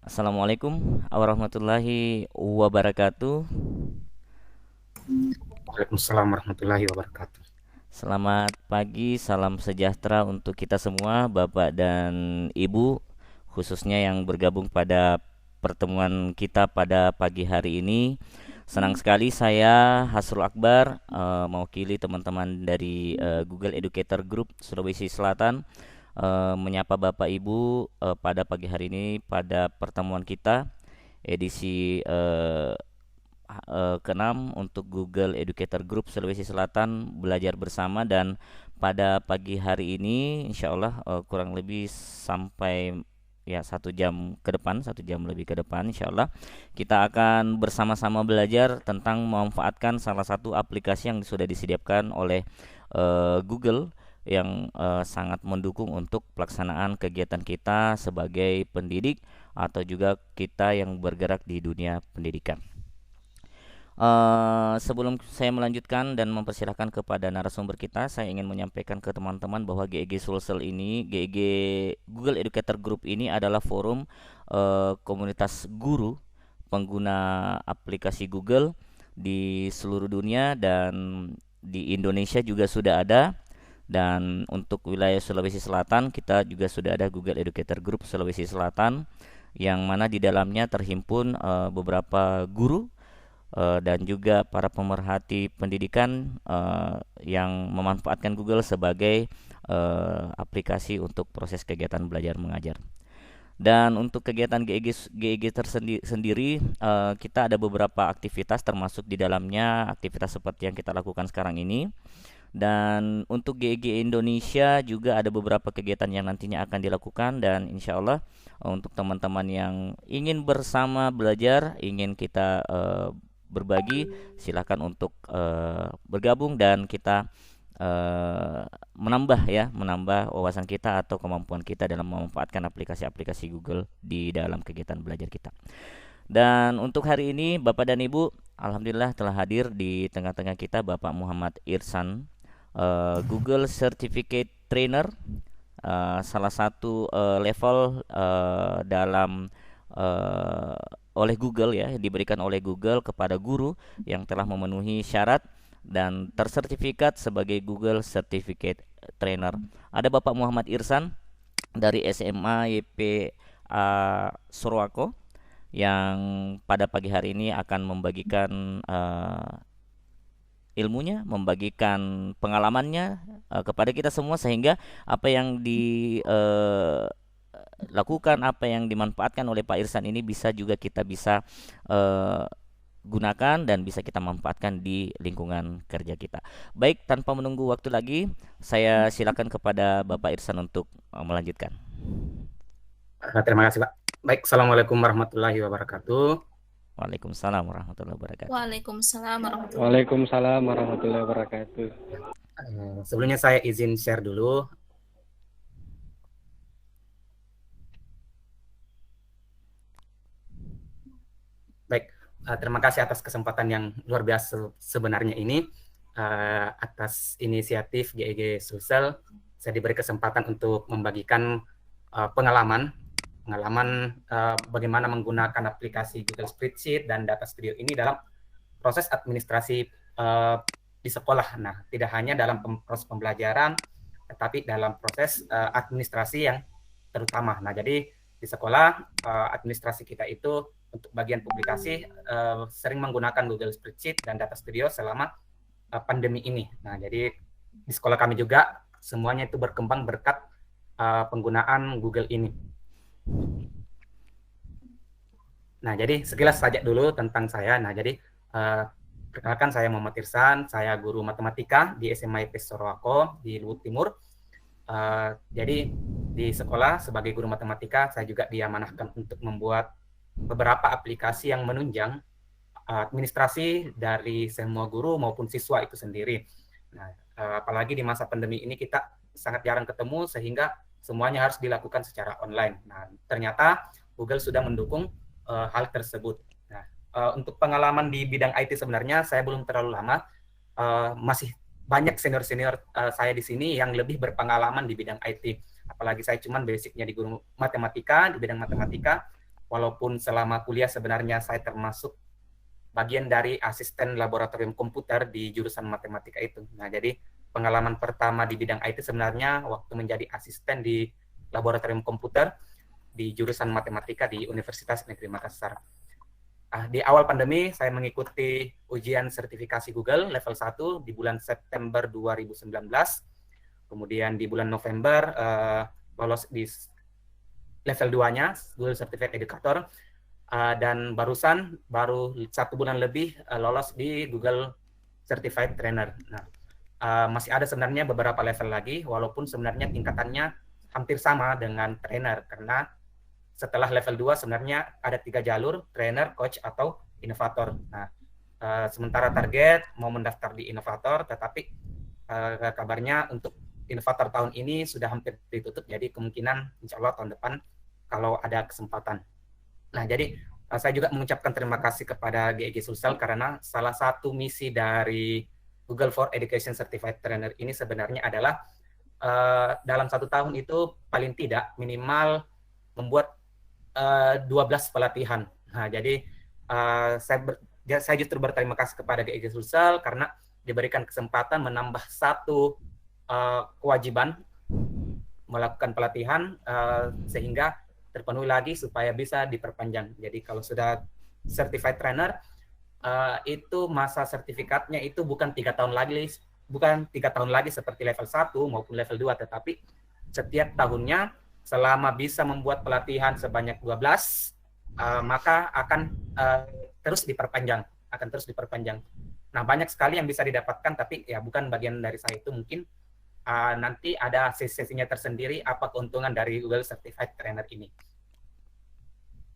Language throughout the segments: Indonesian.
Assalamualaikum warahmatullahi wabarakatuh. Waalaikumsalam warahmatullahi wabarakatuh. Selamat pagi, salam sejahtera untuk kita semua, Bapak dan Ibu, khususnya yang bergabung pada pertemuan kita pada pagi hari ini. Senang sekali saya Hasrul Akbar mewakili teman-teman dari Google Educator Group Sulawesi Selatan menyapa Bapak Ibu pada pagi hari ini pada pertemuan kita edisi keenam untuk Google Educator Group Sulawesi Selatan belajar bersama. Dan pada pagi hari ini insya Allah kurang lebih sampai ya 1 jam ke depan, 1 jam lebih ke depan insya Allah kita akan bersama-sama belajar tentang memanfaatkan salah satu aplikasi yang sudah disediakan oleh Google yang sangat mendukung untuk pelaksanaan kegiatan kita sebagai pendidik atau juga kita yang bergerak di dunia pendidikan. Sebelum saya melanjutkan dan mempersilahkan kepada narasumber kita, saya ingin menyampaikan ke teman-teman bahwa GEG Sulsel ini, GEG Google Educator Group ini adalah forum komunitas guru pengguna aplikasi Google di seluruh dunia, dan di Indonesia juga sudah ada. Dan untuk wilayah Sulawesi Selatan kita juga sudah ada Google Educator Group Sulawesi Selatan, yang mana di dalamnya terhimpun beberapa guru dan juga para pemerhati pendidikan yang memanfaatkan Google sebagai aplikasi untuk proses kegiatan belajar mengajar. Dan untuk kegiatan GEG sendiri kita ada beberapa aktivitas, termasuk di dalamnya aktivitas seperti yang kita lakukan sekarang ini. Dan untuk GEG Indonesia juga ada beberapa kegiatan yang nantinya akan dilakukan, dan insya Allah untuk teman-teman yang ingin bersama belajar, ingin kita berbagi, silakan untuk bergabung dan kita menambah wawasan kita atau kemampuan kita dalam memanfaatkan aplikasi-aplikasi Google di dalam kegiatan belajar kita. Dan untuk hari ini Bapak dan Ibu, alhamdulillah telah hadir di tengah-tengah kita Bapak Muhammad Irsan, Google Certificate Trainer, salah satu level dalam uh, oleh Google, ya, diberikan oleh Google kepada guru yang telah memenuhi syarat dan tersertifikat sebagai Google Certificate Trainer. Ada Bapak Muhammad Irsan dari SMA YPA Surwako yang pada pagi hari ini akan membagikan ilmunya, membagikan pengalamannya kepada kita semua, sehingga apa yang dilakukan, apa yang dimanfaatkan oleh Pak Irsan ini bisa uh, gunakan dan bisa kita manfaatkan di lingkungan kerja kita. Baik, tanpa menunggu waktu lagi, saya silakan kepada Bapak Irsan untuk melanjutkan. Terima kasih, Pak. Baik, Assalamualaikum warahmatullahi wabarakatuh. Waalaikumsalam warahmatullahi wabarakatuh. Waalaikumsalam warahmatullahi Waalaikumsalam warahmatullahi wabarakatuh. Sebelumnya saya izin share dulu. Baik, terima kasih atas kesempatan yang luar biasa sebenarnya ini. Atas inisiatif GEG Sulsel, saya diberi kesempatan untuk membagikan pengalaman bagaimana menggunakan aplikasi Google Spreadsheet dan Data Studio ini dalam proses administrasi di sekolah. Nah, tidak hanya dalam proses pembelajaran, tetapi dalam proses administrasi yang terutama. Nah, jadi di sekolah administrasi kita itu untuk bagian publikasi sering menggunakan Google Spreadsheet dan Data Studio selama pandemi ini. Nah, jadi di sekolah kami juga semuanya itu berkembang berkat penggunaan Google ini. Nah, jadi sekilas saja dulu tentang saya. Nah, jadi perkenalkan, saya Muhammad Irsan, saya guru matematika di SMA IPS Sorowako di Luhut Timur. Jadi di sekolah sebagai guru matematika saya juga diamanahkan untuk membuat beberapa aplikasi yang menunjang administrasi dari semua guru maupun siswa itu sendiri. Nah, apalagi di masa pandemi ini kita sangat jarang ketemu sehingga semuanya harus dilakukan secara online. Nah, ternyata Google sudah mendukung hal tersebut. Nah, untuk pengalaman di bidang IT sebenarnya saya belum terlalu lama, masih banyak senior-senior saya di sini yang lebih berpengalaman di bidang IT. Apalagi saya cuman basicnya di guru matematika, di bidang matematika. walaupun selama kuliah sebenarnya saya termasuk bagian dari asisten laboratorium komputer di jurusan matematika itu. Nah, jadi pengalaman pertama di bidang IT sebenarnya waktu menjadi asisten di laboratorium komputer di jurusan matematika di Universitas Negeri Makassar. Di awal pandemi saya mengikuti ujian sertifikasi Google level 1 di bulan September 2019. Kemudian di bulan November lolos di level 2-nya, Google Certified Educator. Dan baru 1 bulan lebih lolos di Google Certified Trainer. Nah, masih ada sebenarnya beberapa level lagi, walaupun sebenarnya tingkatannya hampir sama dengan trainer, karena setelah level 2 sebenarnya ada 3 jalur, trainer, coach, atau inovator. Nah, sementara target mau mendaftar di inovator, tetapi kabarnya untuk inovator tahun ini sudah hampir ditutup, jadi kemungkinan insya Allah tahun depan kalau ada kesempatan. Nah, jadi saya juga mengucapkan terima kasih kepada GEG Sulsel karena salah satu misi dari Google for Education Certified Trainer ini sebenarnya adalah dalam 1 tahun itu paling tidak minimal membuat 12 pelatihan. Nah, jadi saya justru berterima kasih kepada GEG Sulsel karena diberikan kesempatan menambah 1 kewajiban melakukan pelatihan sehingga terpenuhi lagi supaya bisa diperpanjang. Jadi kalau sudah certified trainer itu masa sertifikatnya itu bukan 3 tahun lagi seperti level 1 maupun level 2, tetapi setiap tahunnya selama bisa membuat pelatihan sebanyak 12 maka akan terus diperpanjang. Nah, banyak sekali yang bisa didapatkan, tapi ya bukan bagian dari saya itu. Mungkin nanti ada sesi-sesinya tersendiri apa keuntungan dari Google Certified Trainer ini.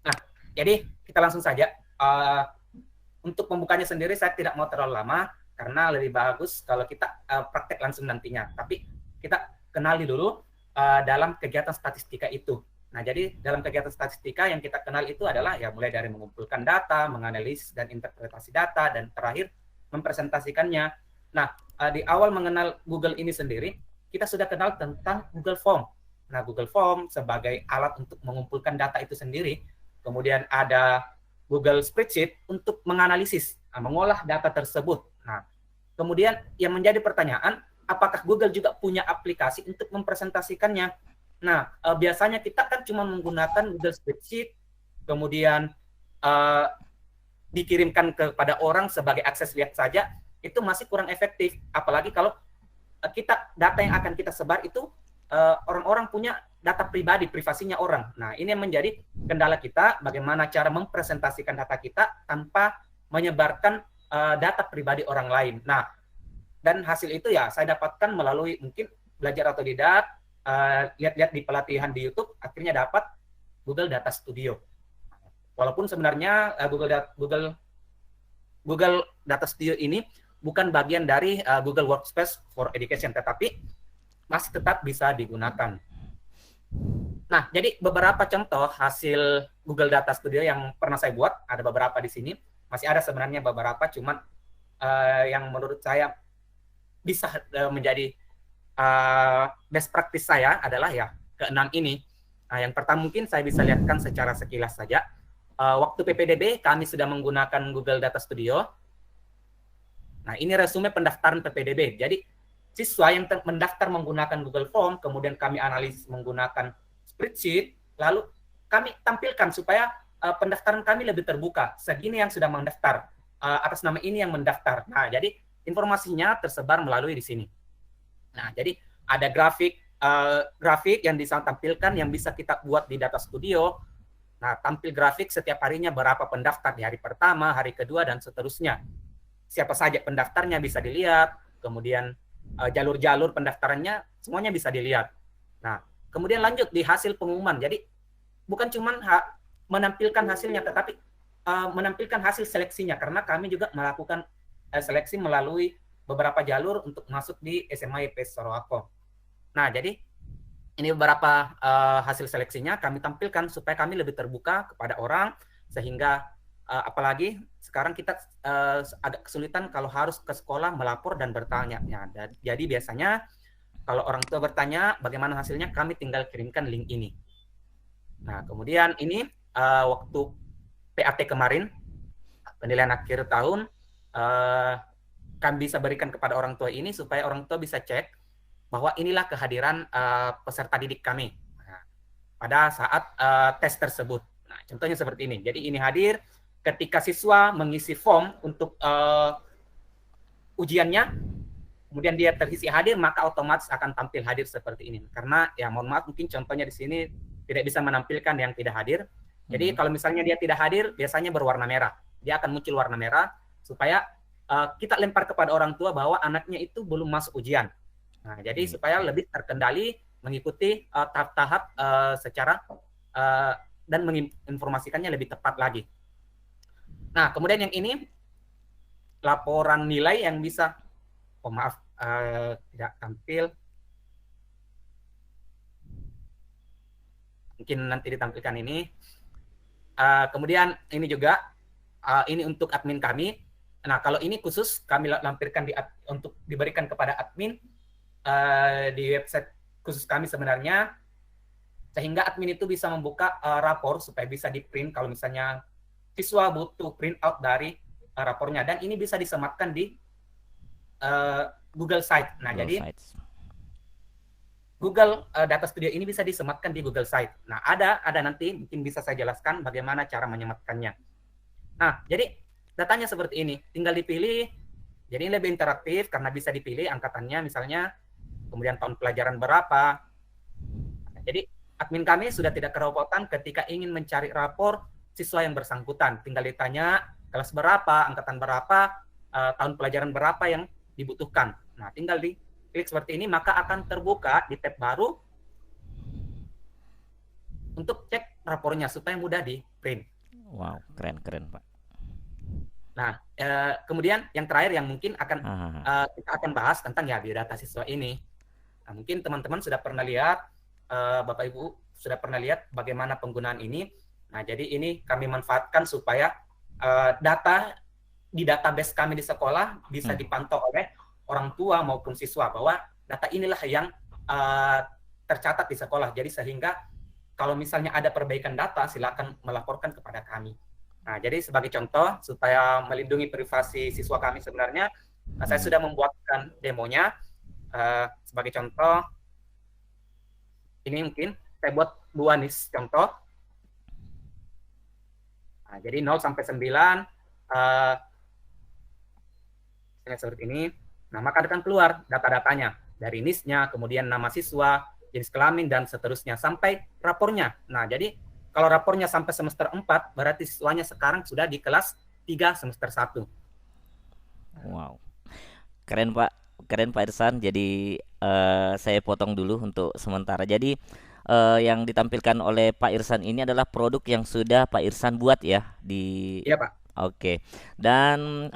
Nah, jadi kita langsung saja. Untuk pembukanya sendiri saya tidak mau terlalu lama karena lebih bagus kalau kita praktek langsung nantinya. Tapi kita kenali dulu dalam kegiatan statistika itu. Nah, jadi dalam kegiatan statistika yang kita kenal itu adalah ya mulai dari mengumpulkan data, menganalisis dan interpretasi data, dan terakhir mempresentasikannya. Nah, di awal mengenal Google ini sendiri, kita sudah kenal tentang Google Form. Nah, Google Form sebagai alat untuk mengumpulkan data itu sendiri. Kemudian ada Google Spreadsheet untuk menganalisis, mengolah data tersebut. Nah, kemudian yang menjadi pertanyaan, apakah Google juga punya aplikasi untuk mempresentasikannya? Nah, biasanya kita kan cuma menggunakan Google Spreadsheet, kemudian dikirimkan kepada orang sebagai akses lihat saja, itu masih kurang efektif. Apalagi kalau data yang akan kita sebar itu orang-orang punya data pribadi, privasinya orang. Nah, ini yang menjadi kendala kita, bagaimana cara mempresentasikan data kita tanpa menyebarkan data pribadi orang lain. Nah, dan hasil itu ya saya dapatkan melalui mungkin belajar otodidak, lihat-lihat di pelatihan di YouTube, akhirnya dapat Google Data Studio. Walaupun sebenarnya Google Data Studio ini bukan bagian dari Google Workspace for Education, tetapi masih tetap bisa digunakan. Nah, jadi beberapa contoh hasil Google Data Studio yang pernah saya buat, ada beberapa di sini. Masih ada sebenarnya beberapa, cuman yang menurut saya bisa menjadi best practice saya adalah ya ke-6 ini. Nah, yang pertama mungkin saya bisa lihatkan secara sekilas saja. Waktu PPDB kami sudah menggunakan Google Data Studio. Nah, ini resume pendaftaran PPDB. Jadi, siswa yang mendaftar menggunakan Google Form, kemudian kami analisis menggunakan spreadsheet, lalu kami tampilkan supaya pendaftaran kami lebih terbuka. Segini yang sudah mendaftar, atas nama ini yang mendaftar. Nah, jadi informasinya tersebar melalui di sini. Nah, jadi ada grafik yang bisa tampilkan yang bisa kita buat di Data Studio. Nah, tampil grafik setiap harinya berapa pendaftar di hari pertama, hari kedua, dan seterusnya. Siapa saja pendaftarnya bisa dilihat, kemudian jalur-jalur pendaftarannya semuanya bisa dilihat. Nah, kemudian lanjut di hasil pengumuman. Jadi bukan cuma menampilkan hasilnya, tetapi menampilkan hasil seleksinya, karena kami juga melakukan seleksi melalui beberapa jalur untuk masuk di SMA IPS Sorowako. Nah, jadi ini beberapa hasil seleksinya kami tampilkan supaya kami lebih terbuka kepada orang, sehingga apalagi sekarang kita agak kesulitan kalau harus ke sekolah melapor dan bertanya. Ya, jadi biasanya kalau orang tua bertanya bagaimana hasilnya, kami tinggal kirimkan link ini. Nah, kemudian ini waktu PAT kemarin, penilaian akhir tahun, kami bisa berikan kepada orang tua ini supaya orang tua bisa cek bahwa inilah kehadiran peserta didik kami pada saat tes tersebut. Nah, contohnya seperti ini. Jadi ini hadir ketika siswa mengisi form untuk ujiannya, kemudian dia terisi hadir, maka otomatis akan tampil hadir seperti ini. Karena ya mohon maaf mungkin contohnya di sini tidak bisa menampilkan yang tidak hadir. Jadi kalau misalnya dia tidak hadir, biasanya berwarna merah. Dia akan muncul warna merah supaya kita lempar kepada orang tua bahwa anaknya itu belum masuk ujian. Nah, jadi supaya lebih terkendali mengikuti tahap-tahap secara dan menginformasikannya lebih tepat lagi. Nah, kemudian yang ini laporan nilai yang bisa, oh maaf, tidak tampil. Mungkin nanti ditampilkan ini. Kemudian ini juga, ini untuk admin kami. Nah, kalau ini khusus kami lampirkan untuk diberikan kepada admin di website khusus kami sebenarnya, sehingga admin itu bisa membuka rapor supaya bisa di-print kalau misalnya siswa butuh print out dari rapornya, dan ini bisa disematkan di Google Site. Nah, jadi Google Data Studio ini bisa disematkan di Google Site. Nah, ada nanti mungkin bisa saya jelaskan bagaimana cara menyematkannya. Nah, jadi datanya seperti ini, tinggal dipilih. Jadi ini lebih interaktif karena bisa dipilih angkatannya misalnya, kemudian tahun pelajaran berapa. Nah, jadi admin kami sudah tidak kerepotan ketika ingin mencari rapor siswa yang bersangkutan. Tinggal ditanya kelas berapa, angkatan berapa, tahun pelajaran berapa yang dibutuhkan. Nah, tinggal diklik seperti ini, maka akan terbuka di tab baru untuk cek rapornya supaya mudah di print. Wow, keren Pak. Nah, kemudian yang terakhir yang mungkin akan kita akan bahas tentang ya biodata siswa ini. Nah, mungkin teman-teman sudah pernah lihat, Bapak Ibu sudah pernah lihat bagaimana penggunaan ini. Nah, jadi ini kami manfaatkan supaya data di database kami di sekolah bisa dipantau oleh orang tua maupun siswa bahwa data inilah yang tercatat di sekolah. Jadi sehingga kalau misalnya ada perbaikan data, silakan melaporkan kepada kami. Nah, jadi sebagai contoh, supaya melindungi privasi siswa kami sebenarnya, saya sudah membuatkan demonya. Sebagai contoh, ini mungkin saya buat dua nih contoh. Nah, jadi 0 sampai 9, seperti ini. Nah, maka akan keluar data-datanya, dari NIS-nya, kemudian nama siswa, jenis kelamin, dan seterusnya, sampai rapornya. Nah, jadi kalau rapornya sampai semester 4, berarti siswanya sekarang sudah di kelas 3 semester 1. Wow. Keren Pak Irsan. Jadi saya potong dulu untuk sementara. Jadi yang ditampilkan oleh Pak Irsan ini adalah produk yang sudah Pak Irsan buat ya di. Iya, Pak. Oke. Dan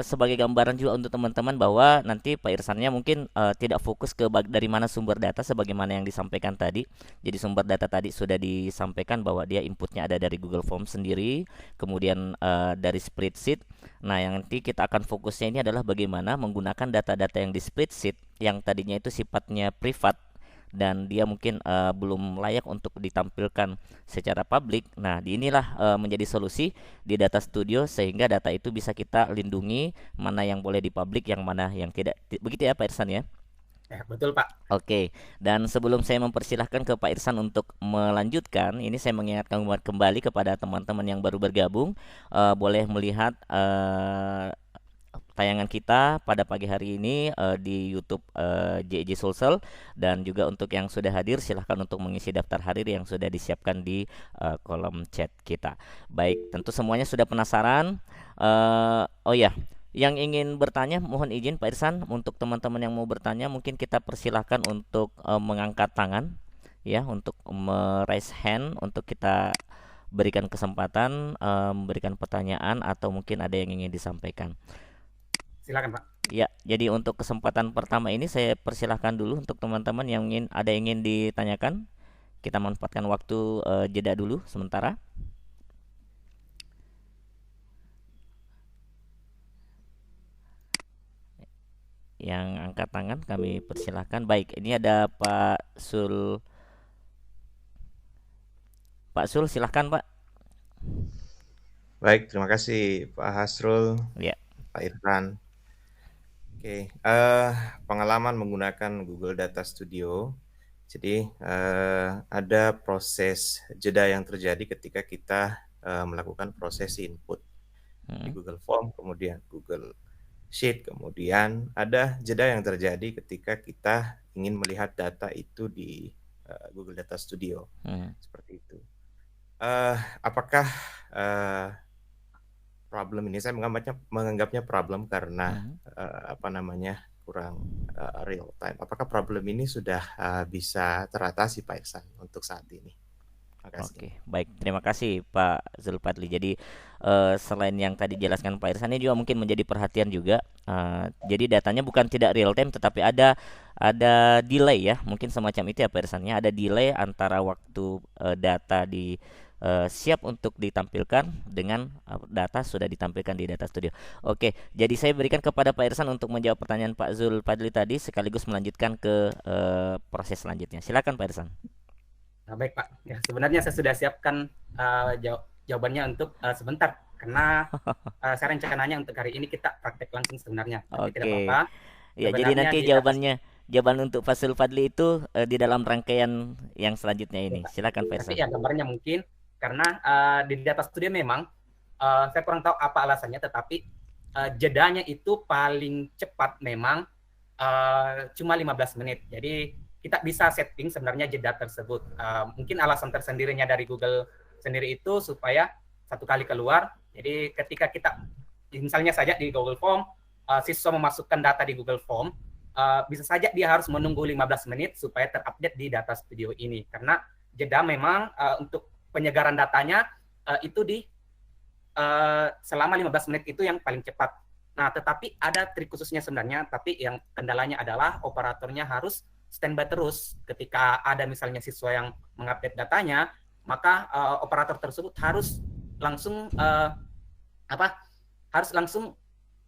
sebagai gambaran juga untuk teman-teman bahwa nanti Pak Irsannya mungkin tidak fokus ke dari mana sumber data sebagaimana yang disampaikan tadi. Jadi sumber data tadi sudah disampaikan bahwa dia inputnya ada dari Google Form sendiri, kemudian dari spreadsheet. Nah, yang nanti kita akan fokusnya ini adalah bagaimana menggunakan data-data yang di spreadsheet yang tadinya itu sifatnya privat dan dia mungkin belum layak untuk ditampilkan secara publik. Nah, inilah menjadi solusi di Data Studio sehingga data itu bisa kita lindungi, mana yang boleh dipublik, yang mana yang tidak. Begitu ya Pak Irsan ya? Ya, betul Pak. Oke, dan sebelum saya mempersilahkan ke Pak Irsan untuk melanjutkan, ini saya mengingatkan kembali kepada teman-teman yang baru bergabung, boleh melihat tayangan kita pada pagi hari ini di YouTube JJ Sulsel, dan juga untuk yang sudah hadir silahkan untuk mengisi daftar hadir yang sudah disiapkan di kolom chat kita. Baik, tentu semuanya sudah penasaran. Oh ya, yang ingin bertanya mohon izin Pak Irsan, untuk teman-teman yang mau bertanya mungkin kita persilahkan untuk mengangkat tangan ya, untuk raise hand untuk kita berikan kesempatan memberikan pertanyaan atau mungkin ada yang ingin disampaikan. Silakan Pak. Ya, jadi untuk kesempatan pertama ini saya persilahkan dulu untuk teman-teman yang ingin ditanyakan. Kita manfaatkan waktu jeda dulu sementara. Yang angkat tangan kami persilahkan. Baik, ini ada Pak Sul. Pak Sul, silahkan Pak. Baik, terima kasih Pak Hasrul, Ya. Pak Irfan. Oke, pengalaman menggunakan Google Data Studio. Jadi ada proses jeda yang terjadi ketika kita melakukan proses input di Google Form, kemudian Google Sheet, kemudian ada jeda yang terjadi ketika kita ingin melihat data itu di Google Data Studio, seperti itu. Apakah problem ini, saya menganggapnya problem karena kurang real time. Apakah problem ini sudah bisa teratasi Pak Ihsan untuk saat ini? Oke, baik, terima kasih Pak Zulfadli. Jadi selain yang tadi dijelaskan Pak Irsan, ini juga mungkin menjadi perhatian juga. Jadi datanya bukan tidak real time, tetapi ada delay ya, mungkin semacam itu ya Pak Irsan. Ada delay antara waktu data di siap untuk ditampilkan dengan data sudah ditampilkan di Data Studio. Oke, jadi saya berikan kepada Pak Irsan untuk menjawab pertanyaan Pak Zulfadli tadi, sekaligus melanjutkan ke proses selanjutnya. Silakan Pak Irsan. Nah, baik Pak, ya, sebenarnya saya sudah siapkan jawabannya untuk sebentar, karena saya rencananya untuk hari ini kita praktek langsung sebenarnya, tapi tidak apa-apa. Ya, jadi nanti jawaban untuk Pak Zulfadli itu di dalam rangkaian yang selanjutnya ini. Silakan Pak Irsan. Tapi ya gambarnya mungkin karena di Data Studio memang saya kurang tahu apa alasannya, tetapi jedanya itu paling cepat memang cuma 15 menit. Jadi kita bisa setting sebenarnya jeda tersebut. Mungkin alasan tersendirinya dari Google sendiri itu supaya satu kali keluar. Jadi ketika kita misalnya saja di Google Form, siswa memasukkan data di Google Form, bisa saja dia harus menunggu 15 menit supaya terupdate di Data Studio ini. Karena jeda memang untuk penyegaran datanya itu di selama 15 menit itu yang paling cepat. Nah, tetapi ada trik khususnya sebenarnya, tapi yang kendalanya adalah operatornya harus standby terus. Ketika ada misalnya siswa yang mengupdate datanya, maka operator tersebut harus langsung harus langsung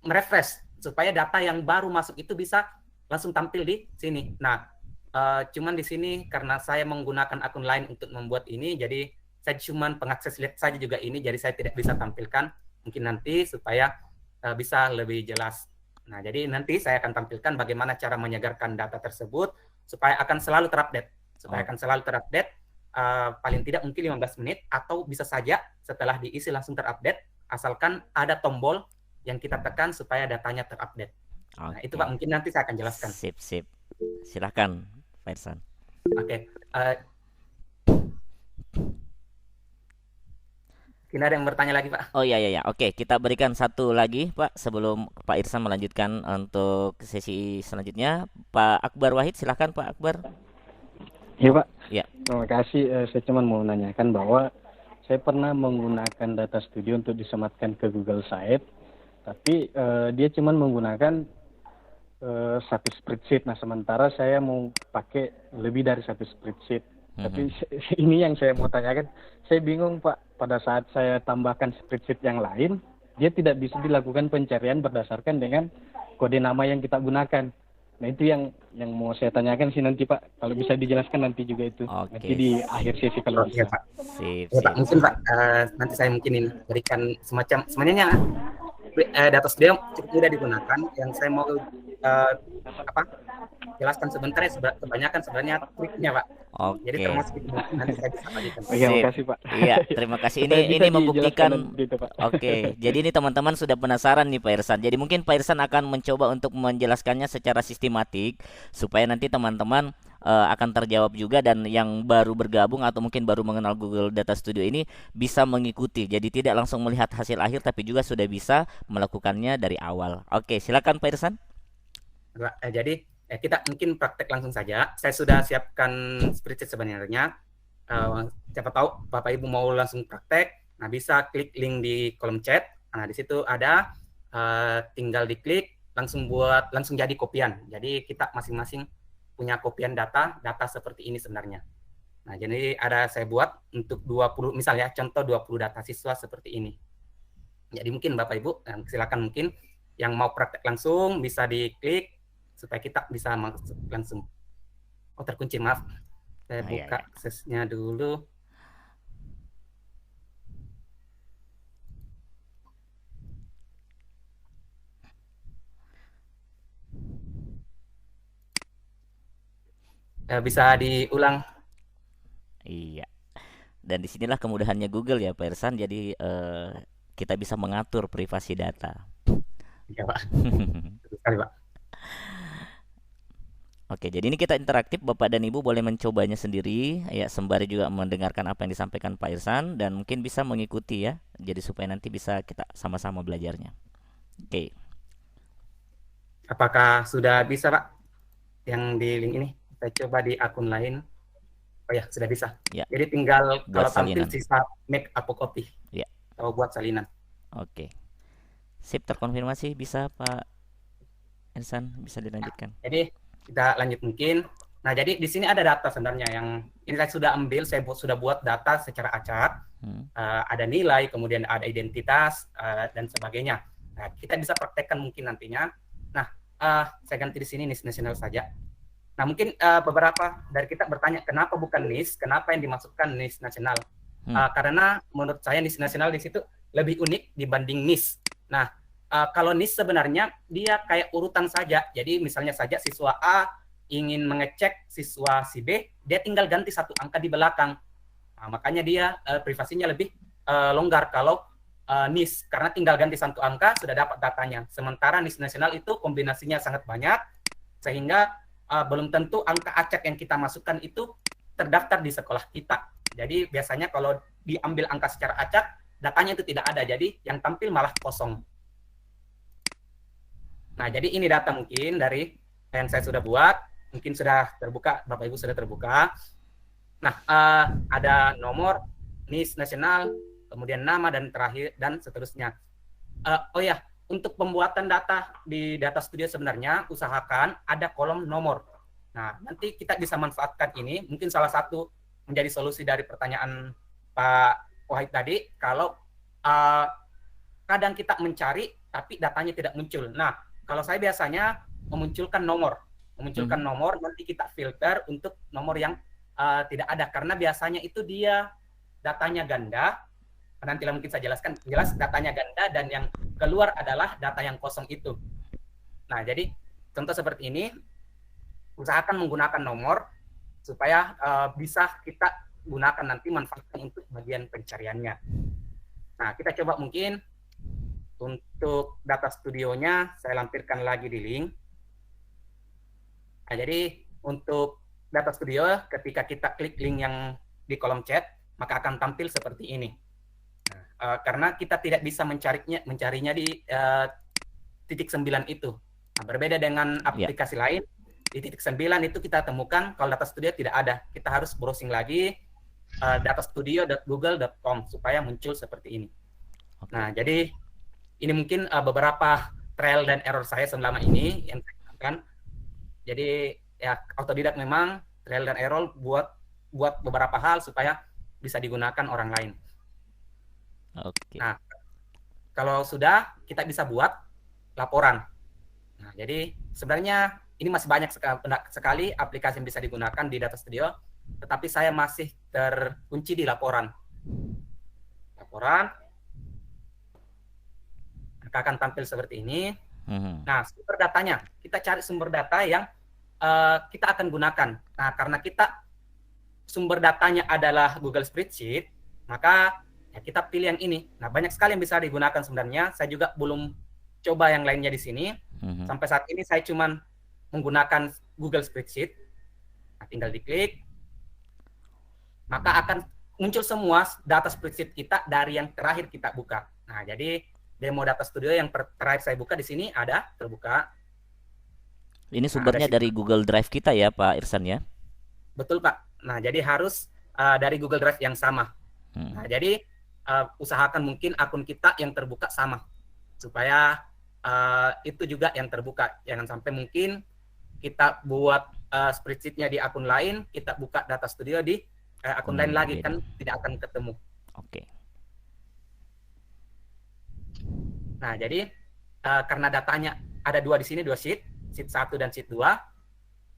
merefresh supaya data yang baru masuk itu bisa langsung tampil di sini. Nah, cuman di sini karena saya menggunakan akun lain untuk membuat ini, jadi saya cuman pengakses lihat saja juga ini, jadi saya tidak bisa tampilkan. Mungkin nanti supaya bisa lebih jelas. Nah, jadi nanti saya akan tampilkan bagaimana cara menyegarkan data tersebut supaya akan selalu terupdate. Paling tidak mungkin 15 menit atau bisa saja setelah diisi langsung terupdate, asalkan ada tombol yang kita tekan supaya datanya terupdate. Nah, itu Pak, mungkin nanti saya akan jelaskan. Sip. Silakan Pak Irsan. Oke. Tidak ada yang bertanya lagi Pak? Oh iya. Oke, kita berikan satu lagi Pak sebelum Pak Irsan melanjutkan untuk sesi selanjutnya. Pak Akbar Wahid, silakan Pak Akbar. Iya Pak. Ya. Terima kasih. Saya cuma mau menanyakan bahwa saya pernah menggunakan Data Studio untuk disematkan ke Google Site, tapi dia cuma menggunakan satu spreadsheet. Nah, sementara saya mau pakai lebih dari satu spreadsheet. Tapi ini yang saya mau tanyakan, saya bingung Pak, pada saat saya tambahkan spreadsheet yang lain, dia tidak bisa dilakukan pencarian berdasarkan dengan kode nama yang kita gunakan. Nah, itu yang mau saya tanyakan sih nanti Pak, kalau bisa dijelaskan nanti juga itu. Nanti di akhir sesi kalau bisa. Pak. Sip. Pak, mungkin Pak, nanti saya mungkin berikan semacam sebenarnya Data Studio cukup mudah digunakan. Yang saya mau jelaskan sebentar ya, kebanyakan sebenarnya triknya Pak. Oke. Jadi termasuk itu nanti saya bisa bagikan. Terima kasih Pak. Iya, terima kasih. Ini membuktikan. Oke, jadi ini teman-teman sudah penasaran nih Pak Irsan. Jadi mungkin Pak Irsan akan mencoba untuk menjelaskannya secara sistematik supaya nanti teman-teman akan terjawab juga, dan yang baru bergabung atau mungkin baru mengenal Google Data Studio ini bisa mengikuti. Jadi tidak langsung melihat hasil akhir, tapi juga sudah bisa melakukannya dari awal. Oke, silakan Pak Irsan. Jadi kita mungkin praktek langsung saja. Saya sudah siapkan spreadsheet sebenarnya. Siapa tahu Bapak Ibu mau langsung praktek, nah bisa klik link di kolom chat. Nah, di situ ada, tinggal diklik, langsung jadi kopian. Jadi kita masing-masing punya kopian data seperti ini sebenarnya. Nah, jadi saya buat untuk 20, misalnya contoh 20 data siswa seperti ini. Jadi mungkin Bapak Ibu silakan, mungkin yang mau praktek langsung bisa diklik supaya kita bisa langsung. Oh, terkunci, maaf. Saya buka aksesnya dulu. Bisa diulang. Iya. Dan disinilah kemudahannya Google ya Pak Irsan. Jadi kita bisa mengatur privasi data. Iya Pak, betul sekali Pak. Oke, jadi ini kita interaktif, Bapak dan Ibu boleh mencobanya sendiri, ya sembari juga mendengarkan apa yang disampaikan Pak Irsan dan mungkin bisa mengikuti ya. Jadi supaya nanti bisa kita sama-sama belajarnya. Oke. Apakah sudah bisa Pak yang di link ini? Saya coba di akun lain. Oh ya, sudah bisa. Ya, Jadi tinggal buat kalau tampil salinan. sisa make apocopy Ya, atau buat salinan. oke. Sip, terkonfirmasi bisa Pak Irsan, bisa dilanjutkan. Jadi kita lanjut mungkin. Nah, jadi di sini ada data sebenarnya yang ini saya sudah ambil, saya sudah buat data secara acak. Ada nilai, kemudian ada identitas dan sebagainya. Nah, kita bisa praktekkan mungkin nantinya. Nah, saya ganti di sini NIS nasional saja. Nah, mungkin beberapa dari kita bertanya kenapa bukan NIS, kenapa yang dimasukkan NIS nasional? Karena menurut saya NIS nasional di situ lebih unik dibanding NIS. Nah, kalau NIS sebenarnya dia kayak urutan saja. Jadi misalnya saja siswa A ingin mengecek siswa si B, dia tinggal ganti satu angka di belakang. Nah, makanya dia privasinya lebih longgar kalau NIS, karena tinggal ganti satu angka sudah dapat datanya. Sementara NIS nasional itu kombinasinya sangat banyak, sehingga belum tentu angka acak yang kita masukkan itu terdaftar di sekolah kita. Jadi biasanya kalau diambil angka secara acak, datanya itu tidak ada. Jadi yang tampil malah kosong. Nah, jadi ini data mungkin dari yang saya sudah buat. Mungkin sudah terbuka, Bapak Ibu sudah terbuka. Nah, ada nomor, NIS nasional, kemudian nama, dan terakhir, dan seterusnya. Oh ya, untuk pembuatan data di Data Studio sebenarnya, usahakan ada kolom nomor. Nah, nanti kita bisa manfaatkan ini. Mungkin salah satu menjadi solusi dari pertanyaan Pak Wahid tadi, kalau kadang kita mencari, tapi datanya tidak muncul. Nah, kalau saya biasanya memunculkan nomor, nanti kita filter untuk nomor yang tidak ada, karena biasanya itu dia datanya ganda. Nanti mungkin saya jelaskan, jelas datanya ganda dan yang keluar adalah data yang kosong itu. Nah, jadi contoh seperti ini, usahakan menggunakan nomor supaya bisa kita gunakan nanti, manfaatkan untuk bagian pencariannya. Nah, kita coba mungkin untuk Data Studionya saya lampirkan lagi di link. Nah, jadi untuk Data Studio, ketika kita klik link yang di kolom chat, maka akan tampil seperti ini. Karena kita tidak bisa mencarinya di titik 9 itu. Nah, berbeda dengan aplikasi lain, di titik 9 itu kita temukan, kalau Data Studio tidak ada. Kita harus browsing lagi datastudio.google.com supaya muncul seperti ini. Nah, jadi ini mungkin beberapa trial dan error saya selama ini yang saya lakukan. Jadi ya autodidak memang, trial dan error buat beberapa hal supaya bisa digunakan orang lain. Nah, kalau sudah, kita bisa buat laporan. Nah, jadi sebenarnya ini masih banyak sekali aplikasi yang bisa digunakan di Data Studio, tetapi saya masih terkunci di laporan. Akan tampil seperti ini. Nah, sumber datanya, kita cari sumber data yang kita akan gunakan. Nah, karena kita sumber datanya adalah Google Spreadsheet, maka ya kita pilih yang ini. Nah, banyak sekali yang bisa digunakan sebenarnya. Saya juga belum coba yang lainnya di sini. Sampai saat ini saya cuma menggunakan Google Spreadsheet. Nah, tinggal diklik, maka akan muncul semua data spreadsheet kita dari yang terakhir kita buka. Nah, jadi demo Data Studio yang terakhir saya buka di sini ada terbuka. Ini sumbernya dari Google Drive kita ya, Pak Irsan ya? Betul, Pak. Nah, jadi harus dari Google Drive yang sama. Nah, jadi usahakan mungkin akun kita yang terbuka sama, supaya itu juga yang terbuka. Jangan sampai mungkin kita buat spreadsheet-nya di akun lain, kita buka Data Studio di akun lain lagi, kan tidak akan ketemu. Nah, jadi karena datanya ada dua di sini, dua sheet 1 dan sheet 2.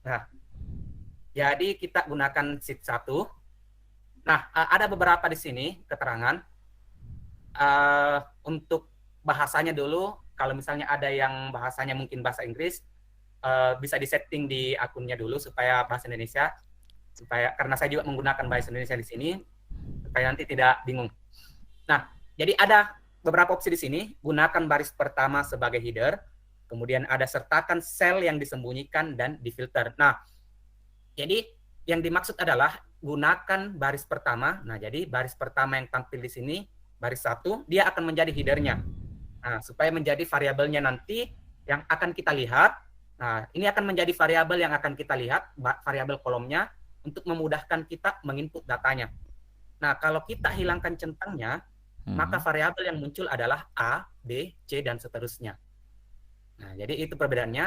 Nah, jadi kita gunakan sheet 1. Nah, ada beberapa di sini keterangan. Untuk bahasanya dulu, kalau misalnya ada yang bahasanya mungkin bahasa Inggris, bisa disetting di akunnya dulu supaya bahasa Indonesia, karena saya juga menggunakan bahasa Indonesia di sini supaya nanti tidak bingung. Nah, jadi ada beberapa opsi di sini. Gunakan baris pertama sebagai header, kemudian ada sertakan sel yang disembunyikan dan difilter. Nah, jadi yang dimaksud adalah gunakan baris pertama. Nah, jadi baris pertama yang tampil di sini, baris 1, dia akan menjadi headernya. Nah, supaya menjadi variabelnya nanti yang akan kita lihat. Nah, ini akan menjadi variabel yang akan kita lihat, variabel kolomnya, untuk memudahkan kita menginput datanya. Nah, kalau kita hilangkan centangnya, maka variabel yang muncul adalah A, B, C, dan seterusnya. Nah, jadi itu perbedaannya.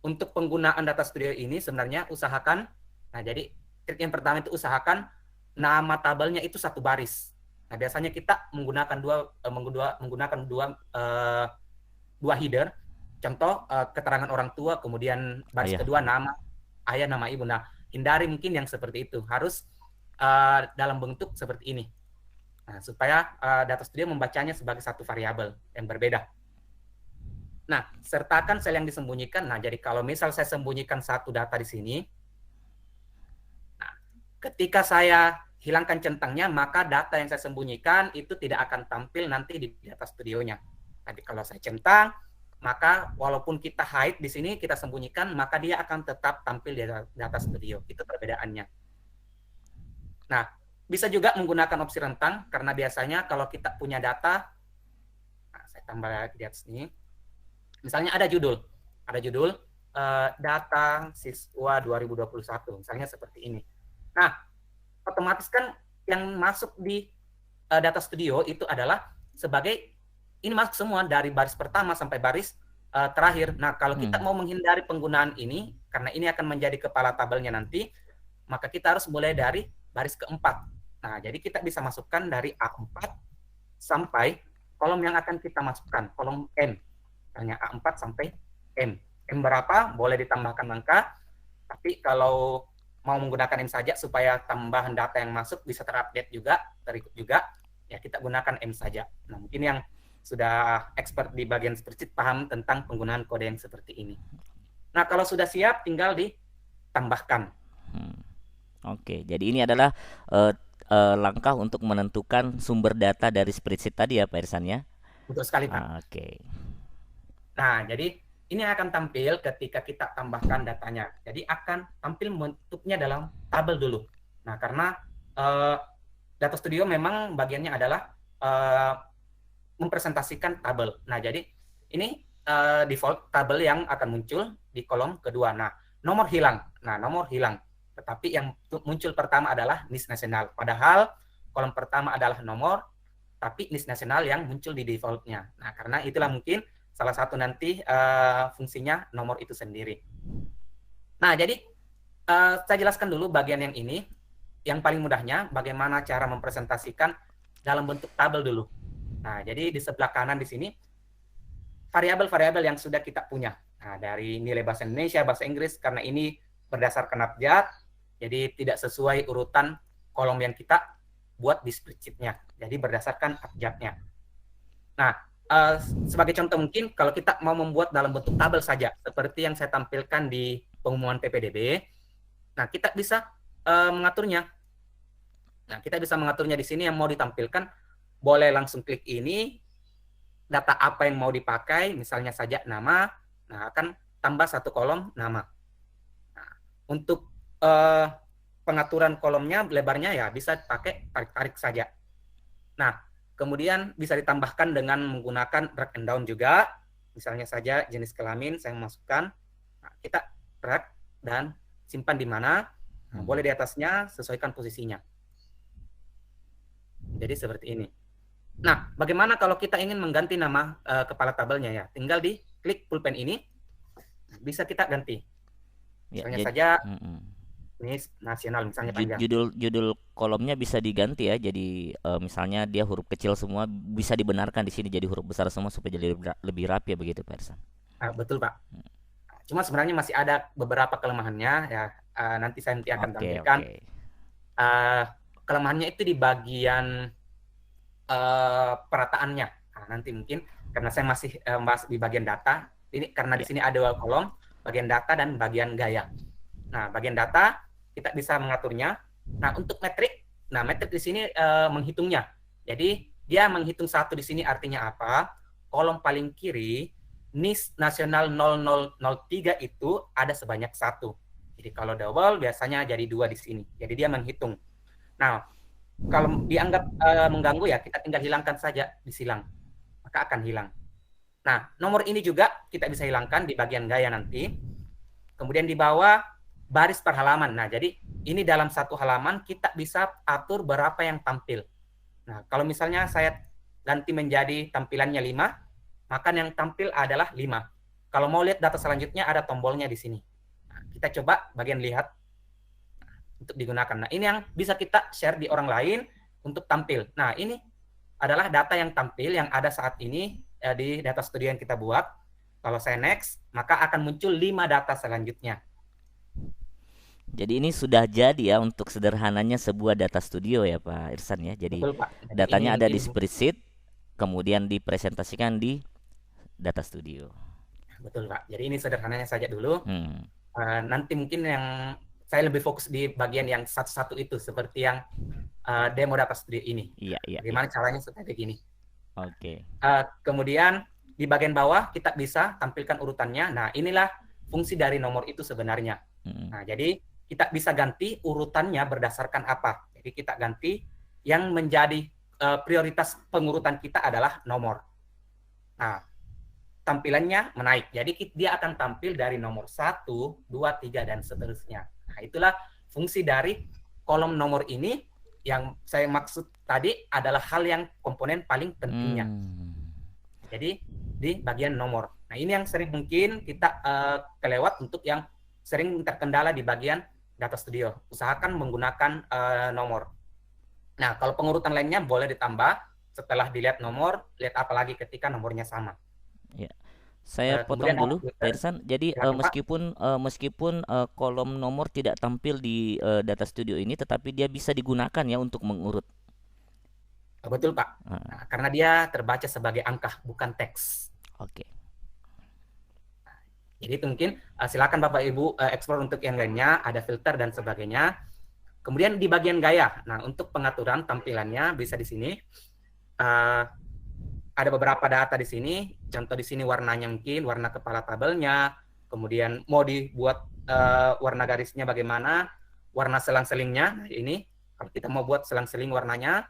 Untuk penggunaan Data Studio ini sebenarnya usahakan, nah jadi trik yang pertama itu usahakan nama tabelnya itu satu baris. Nah, biasanya kita menggunakan dua header. Contoh keterangan orang tua, kemudian baris kedua nama ayah, nama ibu. Nah, hindari mungkin yang seperti itu. Harus dalam bentuk seperti ini. Nah, supaya Data Studio membacanya sebagai satu variabel yang berbeda. Nah, sertakan sel yang disembunyikan. Nah, jadi kalau misal saya sembunyikan satu data di sini, nah, ketika saya hilangkan centangnya, maka data yang saya sembunyikan itu tidak akan tampil nanti di Data Studio-nya. Tapi kalau saya centang, maka walaupun kita hide di sini, kita sembunyikan, maka dia akan tetap tampil di Data Studio. Itu perbedaannya. Nah, bisa juga menggunakan opsi rentang, karena biasanya kalau kita punya data, nah, saya tambah lagi di atas ini. Misalnya ada judul data siswa 2021, misalnya seperti ini. Nah, otomatis kan yang masuk di Data Studio itu adalah sebagai, ini masuk semua dari baris pertama sampai baris terakhir. Nah, kalau kita mau menghindari penggunaan ini, karena ini akan menjadi kepala tabelnya nanti, maka kita harus mulai dari baris keempat. Nah, jadi kita bisa masukkan dari A4 sampai kolom yang akan kita masukkan, kolom M. Hanya A4 sampai M. M berapa? Boleh ditambahkan angka, tapi kalau mau menggunakan M saja supaya tambahan data yang masuk bisa terupdate juga, terikut juga, ya kita gunakan M saja. Nah, mungkin yang sudah expert di bagian spreadsheet paham tentang penggunaan kode yang seperti ini. Nah, kalau sudah siap tinggal ditambahkan. Oke, jadi ini adalah langkah untuk menentukan sumber data dari spreadsheet tadi ya Pak Irsan ya? Betul sekali, Pak. Oke. Nah, jadi ini akan tampil ketika kita tambahkan datanya. Jadi akan tampil bentuknya dalam tabel dulu. Nah, karena Data Studio memang bagiannya adalah mempresentasikan tabel. Nah, jadi ini default tabel yang akan muncul di kolom kedua. Nah, nomor hilang. Tetapi yang muncul pertama adalah NIS nasional. Padahal kolom pertama adalah nomor, tapi NIS nasional yang muncul di defaultnya. Nah, karena itulah mungkin salah satu nanti fungsinya nomor itu sendiri. Nah, jadi saya jelaskan dulu bagian yang ini. Yang paling mudahnya bagaimana cara mempresentasikan dalam bentuk tabel dulu. Nah, jadi di sebelah kanan di sini variabel-variabel yang sudah kita punya. Nah, dari nilai bahasa Indonesia, bahasa Inggris, karena ini berdasarkan abjad, jadi tidak sesuai urutan kolom yang kita buat di spreadsheet-nya. Jadi berdasarkan abjadnya. Nah, sebagai contoh mungkin kalau kita mau membuat dalam bentuk tabel saja seperti yang saya tampilkan di pengumuman PPDB, nah kita bisa mengaturnya. Nah, kita bisa mengaturnya di sini yang mau ditampilkan, boleh langsung klik ini, data apa yang mau dipakai, misalnya saja nama, nah akan tambah satu kolom nama. Nah, untuk pengaturan kolomnya, lebarnya ya bisa pakai tarik-tarik saja. Nah, kemudian bisa ditambahkan dengan menggunakan drag and down juga. Misalnya saja jenis kelamin saya masukkan. Nah, kita drag dan simpan di mana. Nah, boleh di atasnya, sesuaikan posisinya. Jadi seperti ini. Nah, bagaimana kalau kita ingin mengganti nama kepala tabelnya ya? Tinggal di klik pulpen ini. Bisa kita ganti. Misalnya saja ini nasional misalnya panjang. Judul kolomnya bisa diganti ya. Jadi misalnya dia huruf kecil semua bisa dibenarkan di sini jadi huruf besar semua supaya jadi lebih rapi ya begitu Pak Irsan. Betul Pak. Cuma sebenarnya masih ada beberapa kelemahannya ya. Nanti saya akan tampilkan. Kelemahannya itu di bagian perataannya. Nah, nanti mungkin karena saya masih bahas di bagian data, Ini karena di Ya. sini ada 2 kolom, bagian data dan bagian gaya. Nah, bagian data kita bisa mengaturnya. Nah, untuk metrik, nah metrik di sini menghitungnya. Jadi dia menghitung satu di sini artinya apa? Kolom paling kiri NIS nasional 0003 itu ada sebanyak 1. Jadi kalau double biasanya jadi 2 di sini. Jadi dia menghitung. Nah, kalau dianggap mengganggu ya kita tinggal hilangkan saja disilang. Maka akan hilang. Nah, nomor ini juga kita bisa hilangkan di bagian gaya nanti. Kemudian di bawah baris per halaman. Nah, jadi ini dalam satu halaman kita bisa atur berapa yang tampil. Nah, kalau misalnya saya ganti menjadi tampilannya 5, maka yang tampil adalah 5. Kalau mau lihat data selanjutnya ada tombolnya di sini. Nah, kita coba bagian lihat untuk digunakan. Nah, ini yang bisa kita share di orang lain untuk tampil. Nah, ini adalah data yang tampil yang ada saat ini di data studio yang kita buat. Kalau saya next, maka akan muncul 5 data selanjutnya. Jadi ini sudah jadi ya untuk sederhananya sebuah data studio ya Pak Irsan ya. Jadi Betul, Pak. Jadi datanya ini ada di mungkin spreadsheet, kemudian dipresentasikan di data studio. betul, Pak. Jadi ini sederhananya saja dulu. Hmm. Nanti mungkin yang saya lebih fokus di bagian yang satu-satu itu seperti yang demo data studio ini. Iya, iya, iya. Bagaimana caranya supaya begini. Oke. Kemudian di bagian bawah kita bisa tampilkan urutannya. Nah, inilah fungsi dari nomor itu sebenarnya. Nah, jadi kita bisa ganti urutannya berdasarkan apa. Jadi kita ganti yang menjadi prioritas pengurutan kita adalah nomor. Nah, tampilannya menaik. Jadi dia akan tampil dari nomor 1, 2, 3, dan seterusnya. Nah, itulah fungsi dari kolom nomor ini yang saya maksud tadi adalah hal yang komponen paling pentingnya. Jadi di bagian nomor. Nah, ini yang sering mungkin kita kelewat untuk yang sering terkendala di bagian data studio. Usahakan menggunakan nomor. Nah, kalau pengurutan lainnya boleh ditambah setelah dilihat nomor, lihat apa lagi ketika nomornya sama. Ya. Saya potong dulu, Pak Irsan. Jadi meskipun kolom nomor tidak tampil di data studio ini, tetapi dia bisa digunakan ya untuk mengurut. Betul, Pak. Nah, karena dia terbaca sebagai angka, bukan teks. Oke. Jadi itu mungkin silakan Bapak Ibu explore untuk yang lainnya, ada filter dan sebagainya. Kemudian di bagian gaya, nah untuk pengaturan tampilannya bisa di sini. Ada beberapa data di sini, contoh di sini warnanya mungkin, warna kepala tabelnya, kemudian mau dibuat warna garisnya bagaimana, warna selang-selingnya, nah ini kalau kita mau buat selang-seling warnanya,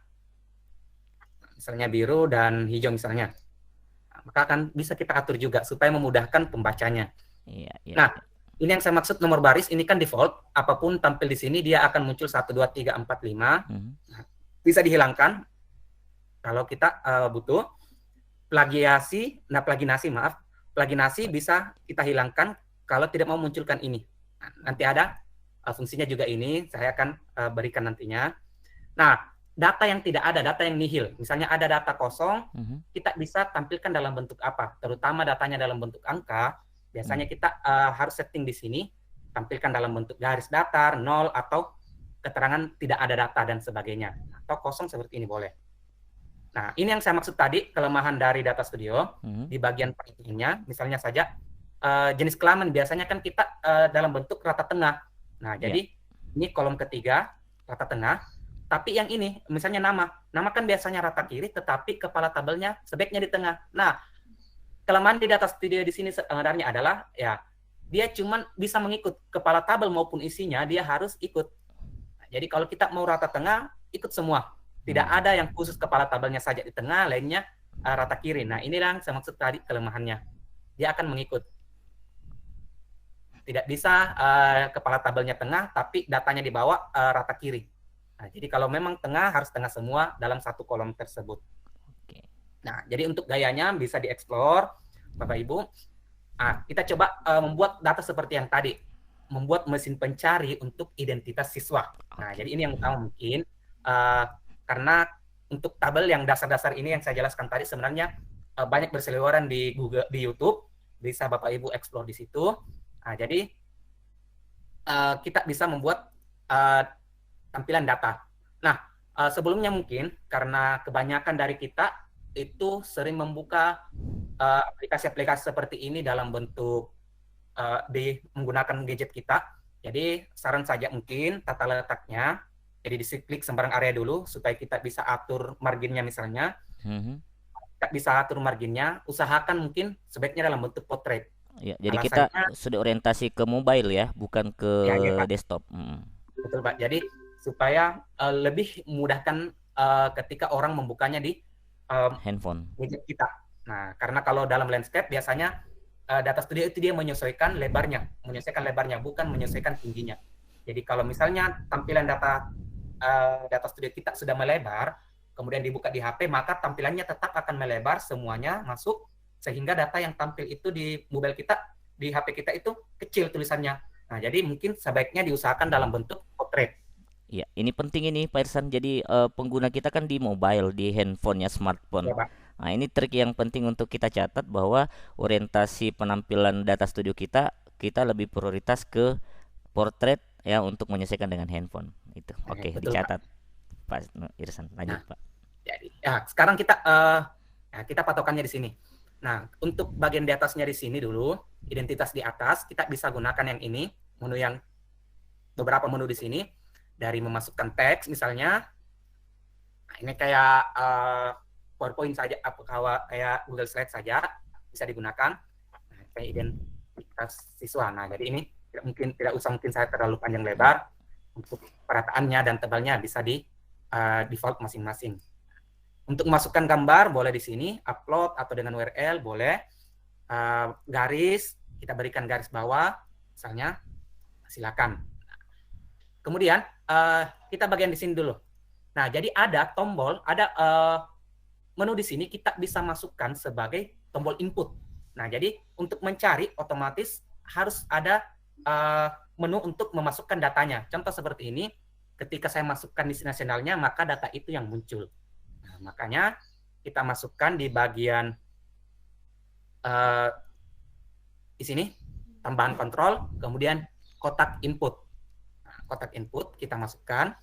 misalnya biru dan hijau misalnya, maka akan bisa kita atur juga supaya memudahkan pembacanya. Iya, iya. Nah, ini yang saya maksud nomor baris, ini kan default, apapun tampil di sini dia akan muncul 1, 2, 3, 4, 5, nah, bisa dihilangkan kalau kita butuh. Plaginasi bisa kita hilangkan kalau tidak mau munculkan ini. Nah, nanti ada fungsinya juga ini, saya akan berikan nantinya. Nah, data yang tidak ada, data yang nihil, misalnya ada data kosong, kita bisa tampilkan dalam bentuk apa? Terutama datanya dalam bentuk angka, biasanya kita harus setting di sini, tampilkan dalam bentuk garis datar, 0, atau keterangan tidak ada data dan sebagainya. Atau kosong seperti ini boleh. Nah, ini yang saya maksud tadi, kelemahan dari data studio di bagian perhitungannya, misalnya saja jenis kelamin biasanya kan kita dalam bentuk rata tengah. Nah, jadi ini kolom ketiga, rata tengah, tapi yang ini misalnya nama kan biasanya rata kiri, tetapi kepala tabelnya sebaiknya di tengah. Nah, kelemahan di data studio di sini sebenarnya adalah ya dia cuma bisa mengikut kepala tabel maupun isinya, dia harus ikut. Nah, jadi kalau kita mau rata tengah, ikut semua. Tidak ada yang khusus kepala tabelnya saja di tengah, lainnya rata kiri. Nah, inilah yang saya maksud tadi kelemahannya. Dia akan mengikut. Tidak bisa kepala tabelnya tengah, tapi datanya di bawah rata kiri. Nah, jadi kalau memang tengah, harus tengah semua dalam satu kolom tersebut. Nah, jadi untuk gayanya bisa dieksplor, Bapak Ibu. Nah, kita coba membuat data seperti yang tadi. Membuat mesin pencari untuk identitas siswa. Nah, jadi ini yang utama mungkin. Karena untuk tabel yang dasar-dasar ini yang saya jelaskan tadi sebenarnya banyak berseliweran di Google, di YouTube, bisa Bapak Ibu explore di situ. Nah, jadi kita bisa membuat tampilan data. Nah, sebelumnya mungkin karena kebanyakan dari kita itu sering membuka aplikasi-aplikasi seperti ini dalam bentuk menggunakan gadget kita. Jadi saran saja mungkin tata letaknya. Jadi diklik sembarang area dulu supaya kita bisa atur marginnya misalnya. Kita bisa atur marginnya. Usahakan mungkin sebaiknya dalam bentuk portrait. Ya, jadi kita sudah orientasi ke mobile ya, bukan ke desktop. Betul Pak. Jadi supaya lebih memudahkan ketika orang membukanya di handphone gadget kita. Nah, karena kalau dalam landscape biasanya Data Studio itu dia menyesuaikan lebarnya, bukan menyesuaikan tingginya. Jadi kalau misalnya tampilan data studio kita sudah melebar, kemudian dibuka di HP, maka tampilannya tetap akan melebar, semuanya masuk, sehingga data yang tampil itu di mobile kita, di HP kita itu kecil tulisannya. Nah, jadi mungkin sebaiknya diusahakan dalam bentuk portrait. Iya, ini penting ini Pak Irsan. Jadi pengguna kita kan di mobile, di handphonenya, smartphone. Ya, Pak. Nah, ini trik yang penting untuk kita catat bahwa orientasi penampilan data studio kita lebih prioritas ke portrait ya untuk menyesuaikan dengan handphone itu. Oke, betul, dicatat Pak Irsan. Lanjut, Pak. Jadi, sekarang kita patokannya di sini. Nah, untuk bagian di atasnya di sini dulu, identitas di atas, kita bisa gunakan yang ini, beberapa menu di sini, dari memasukkan teks misalnya. Nah, ini kayak PowerPoint saja, kayak Google Slide saja bisa digunakan. Nah, kayak identitas siswa. Nah, jadi ini tidak usah saya terlalu panjang lebar. Untuk perataannya dan tebalnya bisa di default masing-masing. Untuk memasukkan gambar boleh di sini, upload atau dengan URL boleh. Garis, kita berikan garis bawah, misalnya, silakan. Kemudian kita bagian di sini dulu. Nah, jadi ada tombol, ada menu di sini kita bisa masukkan sebagai tombol input. Nah, jadi untuk mencari otomatis harus ada menu untuk memasukkan datanya. Contoh seperti ini, ketika saya masukkan NIS nasionalnya, maka data itu yang muncul. Nah, makanya kita masukkan di bagian di sini, tambahan kontrol, kemudian kotak input. Nah, kotak input kita masukkan.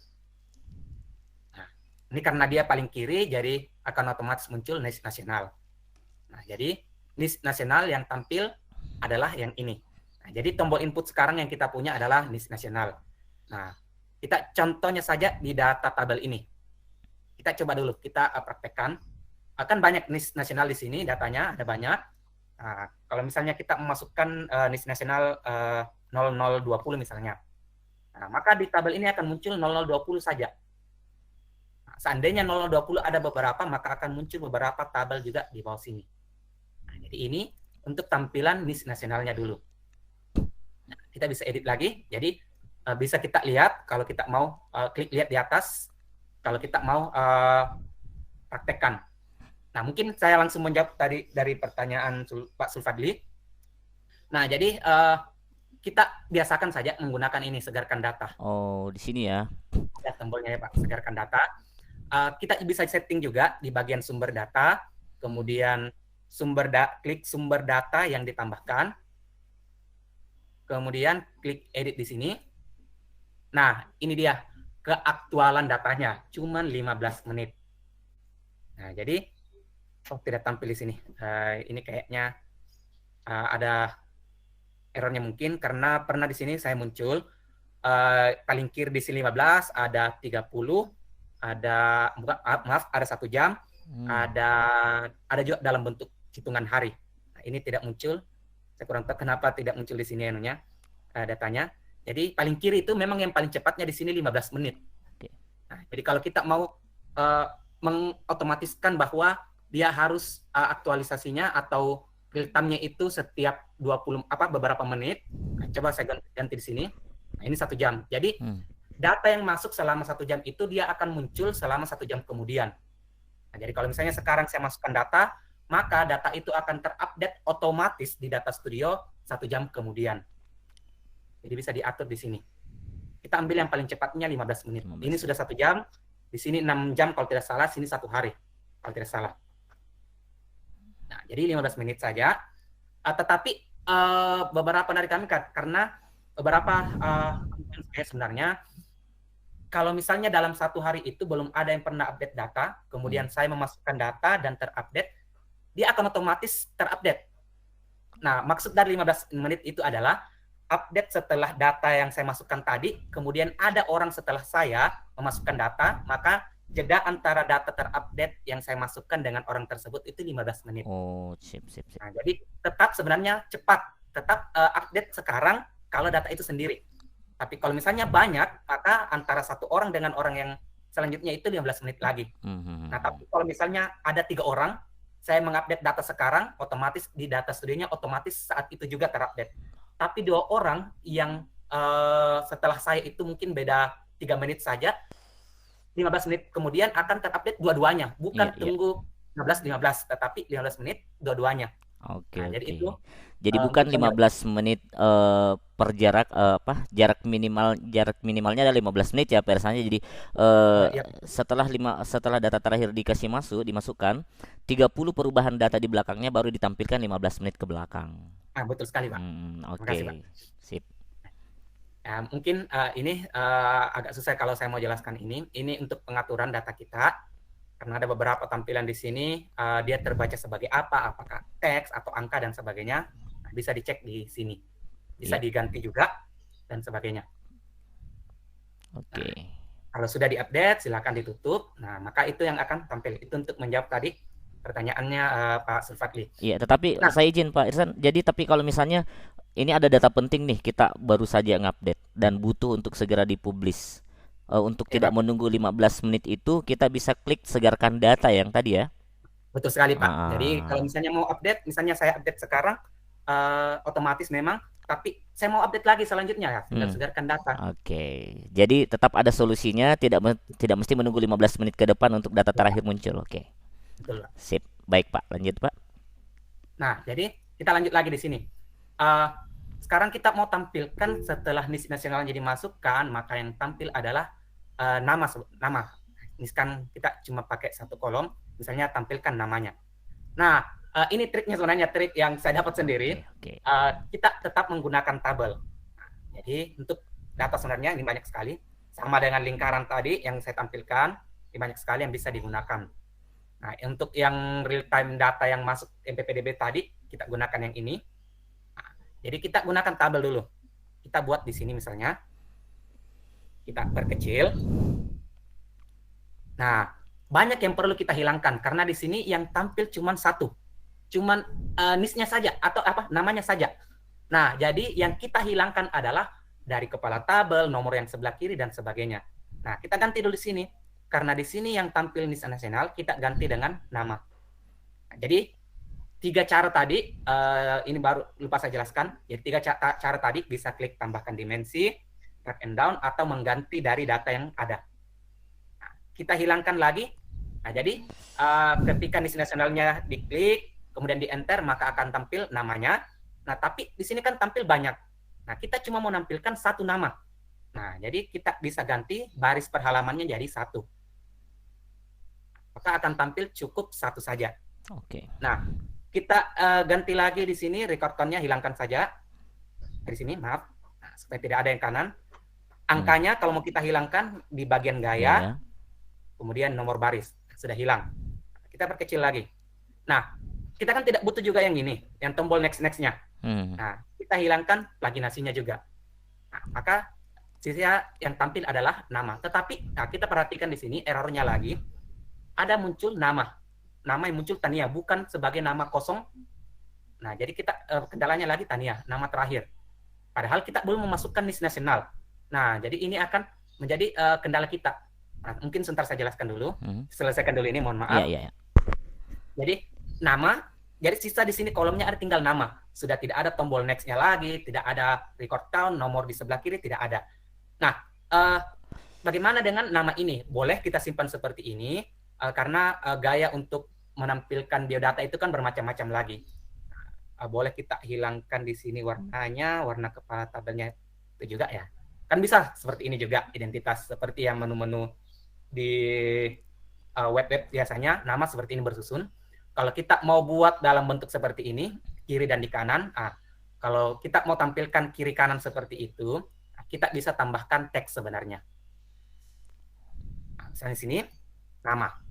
Nah, ini karena dia paling kiri, jadi akan otomatis muncul NIS nasional. Nah, jadi NIS nasional yang tampil adalah yang ini. Nah, jadi tombol input sekarang yang kita punya adalah NIS nasional. Nah, kita contohnya saja di data tabel ini. Kita coba dulu, kita praktekkan. Akan banyak NIS nasional di sini, datanya ada banyak. Nah, kalau misalnya kita memasukkan NIS nasional 0020 misalnya. Nah, maka di tabel ini akan muncul 0020 saja. Nah, seandainya 0020 ada beberapa, maka akan muncul beberapa tabel juga di bawah sini. Nah, jadi ini untuk tampilan NIS nasionalnya dulu. Nah, kita bisa edit lagi. Jadi bisa kita lihat kalau kita mau klik lihat di atas, kalau kita mau praktekkan. Nah, mungkin saya langsung menjawab dari pertanyaan Pak Sulfadli. Nah, jadi kita biasakan saja menggunakan ini, segarkan data. Oh, di sini ya. Ada tombolnya ya Pak, segarkan data. Kita bisa setting juga di bagian sumber data, kemudian klik sumber data yang ditambahkan, kemudian klik edit di sini. Nah, ini dia keaktualan datanya, cuman 15 menit. Nah, jadi tidak tampil di sini. Ini kayaknya ada errornya mungkin karena pernah di sini saya muncul paling kiri di sini 15, ada 30, ada ada 1 jam, ada juga dalam bentuk hitungan hari. Nah, ini tidak muncul. Saya kurang tahu kenapa tidak muncul di sini anunya datanya. Jadi paling kiri itu memang yang paling cepatnya di sini 15 menit. Nah, jadi kalau kita mau mengotomatiskan bahwa dia harus aktualisasinya atau real time-nya itu setiap beberapa menit. Nah, coba saya ganti di sini. Nah, ini 1 jam. Jadi data yang masuk selama 1 jam itu dia akan muncul selama 1 jam kemudian. Nah, jadi kalau misalnya sekarang saya masukkan data, maka data itu akan terupdate otomatis di Data Studio 1 jam kemudian. Jadi bisa diatur di sini. Kita ambil yang paling cepatnya 15 menit. Ini sudah 1 jam, di sini 6 jam kalau tidak salah, sini 1 hari kalau tidak salah. Nah, jadi 15 menit saja. Tetapi beberapa dari kami, karena beberapa sebenarnya, kalau misalnya dalam 1 hari itu belum ada yang pernah update data, kemudian saya memasukkan data dan terupdate, dia akan otomatis terupdate. Nah, maksud dari 15 menit itu adalah update setelah data yang saya masukkan tadi, kemudian ada orang setelah saya memasukkan data, maka jeda antara data terupdate yang saya masukkan dengan orang tersebut itu 15 menit. Oh, sip. Nah, jadi tetap sebenarnya cepat, tetap update sekarang kalau data itu sendiri. Tapi kalau misalnya banyak, maka antara satu orang dengan orang yang selanjutnya itu 15 menit lagi. Nah, tapi kalau misalnya ada 3 orang, saya mengupdate data sekarang, otomatis di data studionya otomatis saat itu juga terupdate. Tapi 2 orang yang setelah saya itu mungkin beda 3 menit saja, 15 menit kemudian akan terupdate dua-duanya, bukan tunggu 15, tetapi 15 menit dua-duanya. Oke. Jadi itu. Jadi bukan 15 menit per jarak minimalnya ada 15 menit ya persanya. Jadi setelah data terakhir dimasukkan 30 perubahan data di belakangnya baru ditampilkan 15 menit ke belakang. Betul sekali, Pak. Oke. Sip. Mungkin ini agak susah kalau saya mau jelaskan ini. Ini untuk pengaturan data kita. Karena ada beberapa tampilan di sini, dia terbaca sebagai apa, apakah teks atau angka dan sebagainya. Nah, bisa dicek di sini. Bisa diganti juga dan sebagainya. Oke. Nah, kalau sudah diupdate, silakan ditutup. Nah, maka itu yang akan tampil. Itu untuk menjawab tadi pertanyaannya Pak Sulfadli. Iya, tetapi saya izin Pak Irsan. Jadi tapi kalau misalnya ini ada data penting nih, kita baru saja ngupdate dan butuh untuk segera dipublish. Untuk tidak menunggu 15 menit itu, kita bisa klik segarkan data yang tadi ya. Betul sekali, Pak. Jadi kalau misalnya mau update, misalnya saya update sekarang, otomatis memang, tapi saya mau update lagi selanjutnya ya, tinggal segarkan data. Oke. Jadi tetap ada solusinya, tidak mesti menunggu 15 menit ke depan untuk data terakhir muncul. Oke. Betul, Pak. Sip. Baik, Pak. Lanjut, Pak. Nah, jadi kita lanjut lagi di sini. Sekarang kita mau tampilkan setelah NIS nasionalnya dimasukkan, maka yang tampil adalah nama. Misalkan kita cuma pakai satu kolom, misalnya tampilkan namanya. Nah, ini triknya sebenarnya, trik yang saya dapat sendiri. Kita tetap menggunakan tabel. Nah, jadi untuk data sebenarnya ini banyak sekali. Sama dengan lingkaran tadi yang saya tampilkan, ini banyak sekali yang bisa digunakan. Nah, untuk yang real time data yang masuk MPPDB tadi, kita gunakan yang ini. Nah, jadi kita gunakan tabel dulu. Kita buat di sini misalnya. Kita perkecil. Nah, banyak yang perlu kita hilangkan karena di sini yang tampil cuma satu. Cuman NIS-nya saja atau namanya saja. Nah, jadi yang kita hilangkan adalah dari kepala tabel, nomor yang sebelah kiri dan sebagainya. Nah, kita ganti dulu di sini. Karena di sini yang tampil NIS nasional, kita ganti dengan nama. Nah, jadi 3 cara tadi, ini baru lupa saya jelaskan. Jadi 3 cara tadi bisa klik tambahkan dimensi, drag and down, atau mengganti dari data yang ada. Nah, kita hilangkan lagi. Nah, jadi ketika NIS nasionalnya diklik, kemudian di enter, maka akan tampil namanya. Nah, tapi di sini kan tampil banyak. Nah, kita cuma mau menampilkan satu nama. Nah, jadi kita bisa ganti baris per halamannya jadi 1. Maka akan tampil cukup 1 saja. Oke. Nah, kita ganti lagi di sini, record count-nya hilangkan saja. Dari sini, maaf. Nah, supaya tidak ada yang kanan. Angkanya kalau mau kita hilangkan di bagian gaya, kemudian nomor baris. Sudah hilang. Kita perkecil lagi. Nah, kita kan tidak butuh juga yang ini, yang tombol next-nya. Nah, kita hilangkan plaginasinya juga. Nah, maka sisa yang tampil adalah nama. Tetapi, nah, kita perhatikan di sini, errornya lagi. Ada muncul nama. Nama yang muncul Tania, bukan sebagai nama kosong. Nah, jadi kita kendalanya lagi Tania, nama terakhir. Padahal kita belum memasukkan NIS nasional. Nah, jadi ini akan menjadi kendala kita. Nah, mungkin sebentar saya jelaskan dulu. Selesaikan dulu ini, mohon maaf. Iya. Jadi nama, jadi sisa di sini kolomnya ada tinggal nama. Sudah tidak ada tombol next-nya lagi, tidak ada record count, nomor di sebelah kiri tidak ada. Nah, bagaimana dengan nama ini? Boleh kita simpan seperti ini, karena gaya untuk menampilkan biodata itu kan bermacam-macam lagi. Boleh kita hilangkan di sini warnanya, warna kepala tabelnya itu juga ya. Kan bisa seperti ini juga, identitas seperti yang menu-menu di web-web biasanya, nama seperti ini bersusun. Kalau kita mau buat dalam bentuk seperti ini, kiri dan di kanan, kalau kita mau tampilkan kiri kanan seperti itu, kita bisa tambahkan teks sebenarnya. Nah, misalnya di sini, nama.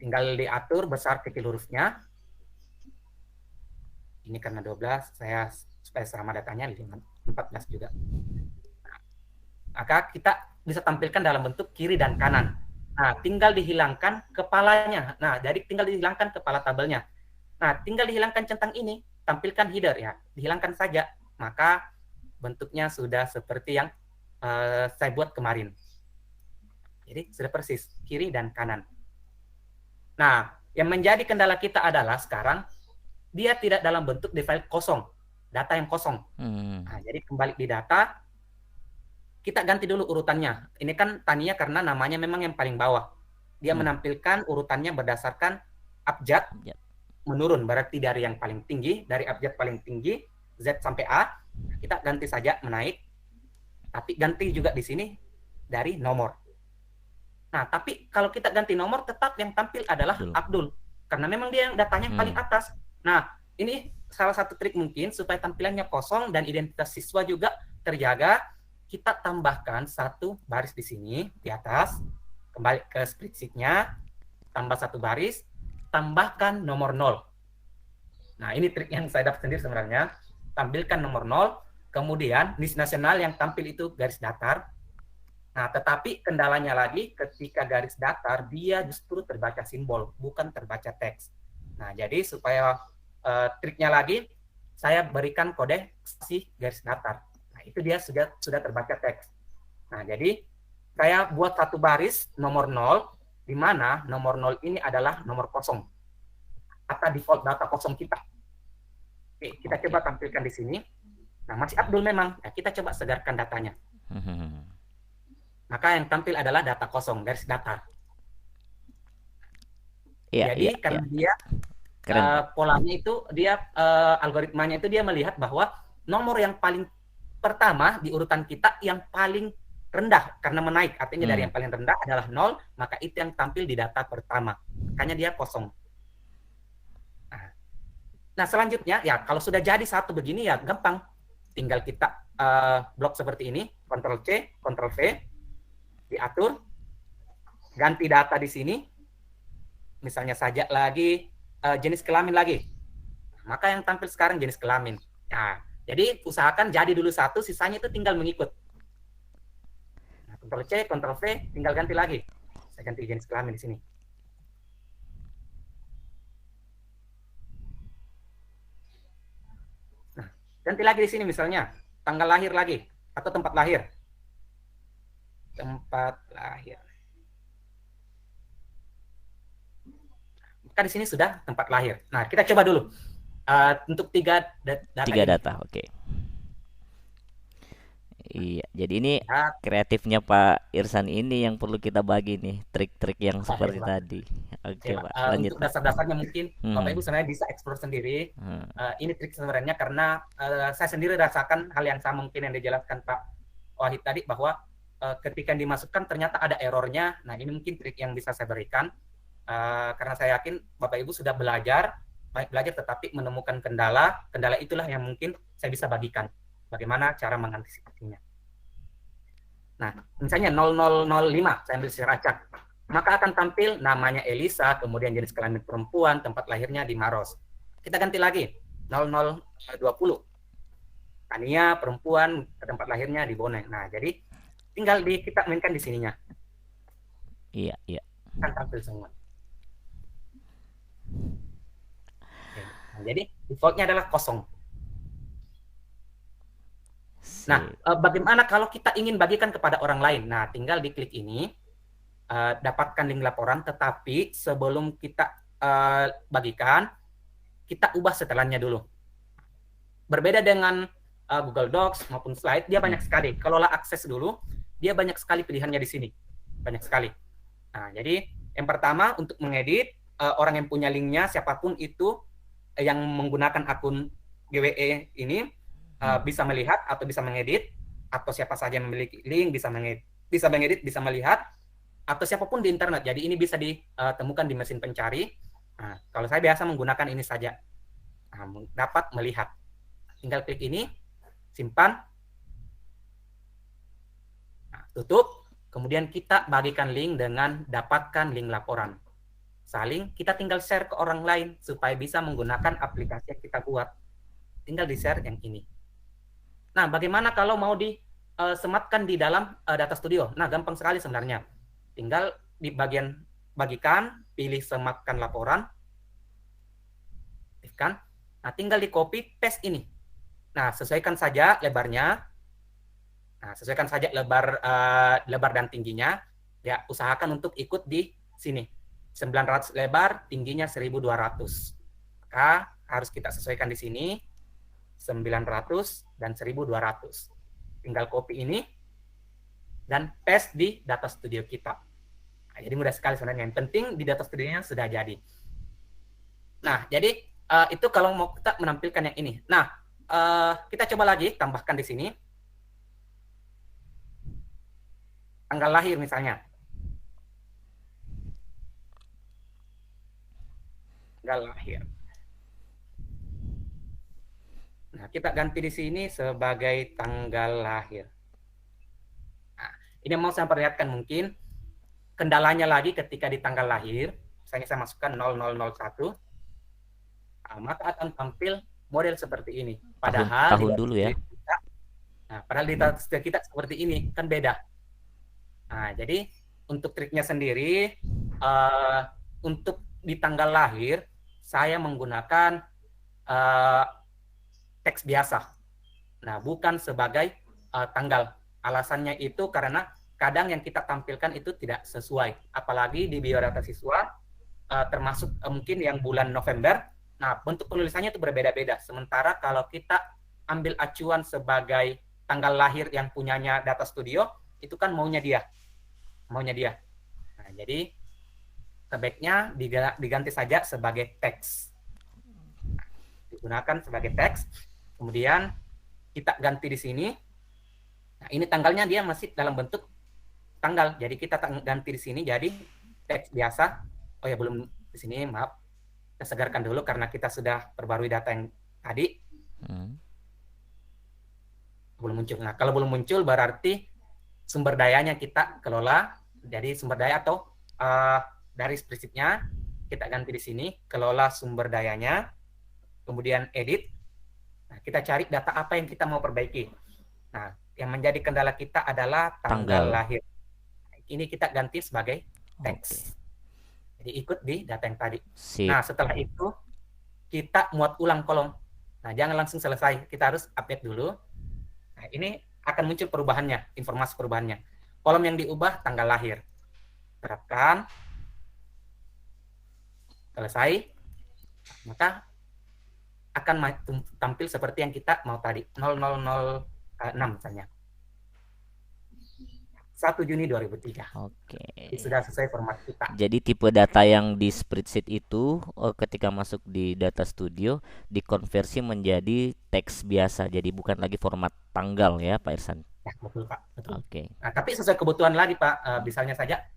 tinggal diatur besar kecil hurufnya. Ini karena 12, saya supaya sama datanya 14 juga. Maka kita bisa tampilkan dalam bentuk kiri dan kanan. Nah, tinggal dihilangkan kepalanya. Nah, jadi tinggal dihilangkan kepala tabelnya. Nah, tinggal dihilangkan centang ini, tampilkan header ya. Dihilangkan saja, maka bentuknya sudah seperti yang saya buat kemarin. Jadi sudah persis kiri dan kanan. Nah, yang menjadi kendala kita adalah sekarang dia tidak dalam bentuk di file kosong, data yang kosong. Nah, jadi kembali di data, kita ganti dulu urutannya. Ini kan Tania karena namanya memang yang paling bawah. Dia menampilkan urutannya berdasarkan abjad menurun, berarti dari yang paling tinggi, dari abjad paling tinggi Z sampai A, kita ganti saja menaik. Tapi ganti juga di sini dari nomor. Nah, tapi kalau kita ganti nomor, tetap yang tampil adalah Abdul. Karena memang dia yang datanya yang paling atas. Nah, ini salah satu trik mungkin supaya tampilannya kosong dan identitas siswa juga terjaga. Kita tambahkan satu baris di sini, di atas. Kembali ke spreadsheet-nya. Tambah satu baris. Tambahkan nomor 0. Nah, ini trik yang saya dapat sendiri sebenarnya. Tampilkan nomor 0. Kemudian, NIS nasional yang tampil itu garis datar. Nah, tetapi kendalanya lagi ketika garis datar, dia justru terbaca simbol, bukan terbaca teks. Nah, jadi supaya triknya lagi, saya berikan kode spasi garis datar. Nah, itu dia sudah terbaca teks. Nah, jadi saya buat satu baris nomor 0, di mana nomor 0 ini adalah nomor kosong. Atau default data kosong kita. Oke, kita coba tampilkan di sini. Nah, masih Abdul memang. Nah, kita coba segarkan datanya. Maka yang tampil adalah data kosong, garis datar. Jadi karena dia polanya itu, dia algoritmanya itu dia melihat bahwa nomor yang paling pertama di urutan kita yang paling rendah karena menaik, artinya dari yang paling rendah adalah 0, maka itu yang tampil di data pertama. Makanya dia kosong. Nah, selanjutnya ya kalau sudah jadi satu begini ya gampang. Tinggal kita blok seperti ini, Ctrl C, Ctrl V, diatur, ganti data di sini, misalnya saja lagi jenis kelamin lagi, maka yang tampil sekarang jenis kelamin. Nah, jadi usahakan jadi dulu satu, sisanya itu tinggal mengikut. Nah, Ctrl C, Ctrl V, tinggal ganti lagi. Saya ganti jenis kelamin di sini. Nah, ganti lagi di sini misalnya tanggal lahir lagi atau tempat lahir. Tempat lahir. Maka di sini sudah tempat lahir. Nah, kita coba dulu untuk tiga data. Oke. Iya, jadi ini kreatifnya Pak Irsan ini yang perlu kita bagi nih, trik-trik yang seperti tadi. Oke, Pak. Lanjut. Untuk dasar-dasarnya mungkin Bapak Ibu sebenarnya bisa eksplor sendiri. Ini trik sebenarnya karena saya sendiri rasakan hal yang sama mungkin yang dijelaskan Pak Wahid tadi, bahwa ketika dimasukkan ternyata ada errornya. Nah, ini mungkin trik yang bisa saya berikan. Karena saya yakin Bapak Ibu sudah belajar, baik belajar tetapi menemukan kendala itulah yang mungkin saya bisa bagikan. Bagaimana cara mengantisipasinya. Nah, misalnya 0005, saya ambil secara acak. Maka akan tampil namanya Elisa, kemudian jenis kelamin perempuan, tempat lahirnya di Maros. Kita ganti lagi, 0020. Tania, perempuan, tempat lahirnya di Bone. Nah, jadi tinggal kita mainkan di sininya. Iya. Kan tampil semua. Nah, jadi defaultnya adalah kosong. Nah, bagaimana kalau kita ingin bagikan kepada orang lain? Nah, tinggal diklik ini, dapatkan link laporan, tetapi sebelum kita bagikan, kita ubah setelannya dulu. Berbeda dengan Google Docs maupun slide, dia banyak sekali. Kelola akses dulu, dia banyak sekali pilihannya di sini. Banyak sekali. Nah, jadi yang pertama untuk mengedit, orang yang punya linknya, siapapun itu yang menggunakan akun GWE ini, bisa melihat atau bisa mengedit, atau siapa saja yang memiliki link bisa mengedit, bisa melihat, atau siapapun di internet. Jadi ini bisa ditemukan di mesin pencari. Nah, kalau saya biasa menggunakan ini saja, dapat melihat. Tinggal klik ini, simpan, tutup, kemudian kita bagikan link dengan dapatkan link laporan. saling, kita tinggal share ke orang lain supaya bisa menggunakan aplikasi yang kita buat. Tinggal di-share yang ini. Nah, bagaimana kalau mau disematkan di dalam Data Studio? Nah, gampang sekali sebenarnya. Tinggal di bagian bagikan, pilih sematkan laporan. Kan? Nah, tinggal di copy paste ini. Nah, sesuaikan saja lebarnya. Nah, sesuaikan saja lebar dan tingginya. Ya, usahakan untuk ikut di sini. 900 lebar, tingginya 1200. Maka harus kita sesuaikan di sini 900 dan 1200. Tinggal copy ini dan paste di Data Studio kita. Nah, jadi mudah sekali sebenarnya. Yang penting di Data Studio-nya sudah jadi. Nah, jadi itu kalau mau kita menampilkan yang ini. Nah, kita coba lagi tambahkan di sini tanggal lahir misalnya. Tanggal lahir. Nah, kita ganti di sini sebagai tanggal lahir. Nah, ini mau saya perlihatkan mungkin kendalanya lagi ketika di tanggal lahir. Misalnya saya masukkan 0001. Nah, maka akan tampil model seperti ini. Padahal tahun dulu ya. Padahal di data kita seperti ini, kan beda. Nah, jadi untuk triknya sendiri, untuk di tanggal lahir, saya menggunakan teks biasa. Nah, bukan sebagai tanggal. Alasannya itu karena kadang yang kita tampilkan itu tidak sesuai. Apalagi di biodata siswa, termasuk mungkin yang bulan November, nah bentuk penulisannya itu berbeda-beda. Sementara kalau kita ambil acuan sebagai tanggal lahir yang punyanya Data Studio, itu kan maunya dia. Nah, jadi sebaiknya diganti saja sebagai teks. Digunakan sebagai teks. Kemudian kita ganti di sini. Nah, ini tanggalnya dia masih dalam bentuk tanggal. Jadi kita ganti di sini jadi teks biasa. Oh ya, belum di sini, maaf. Kita segarkan dulu karena kita sudah perbarui data yang tadi. Belum muncul. Nah, kalau belum muncul berarti sumber dayanya kita kelola. Jadi sumber daya atau dari spreadsheet-nya kita ganti di sini, kelola sumber dayanya, kemudian edit. Nah, kita cari data apa yang kita mau perbaiki. Nah, yang menjadi kendala kita adalah tanggal lahir. Ini kita ganti sebagai teks. Jadi ikut di data yang tadi. Nah, setelah itu kita muat ulang kolom. Nah, jangan langsung selesai. Kita harus update dulu. Nah, ini akan muncul perubahannya, informasi perubahannya. Kolom yang diubah tanggal lahir. Terapkan. Selesai. Maka akan tampil seperti yang kita mau tadi. 0006 misalnya. 1 Juni 2003. Oke. Sudah sesuai format kita. Jadi tipe data yang di spreadsheet itu ketika masuk di Data Studio dikonversi menjadi teks biasa. Jadi bukan lagi format tanggal ya, Pak Irsan. Ya, betul Pak. Betul. Oke. Nah, tapi sesuai kebutuhan lagi Pak. Misalnya saja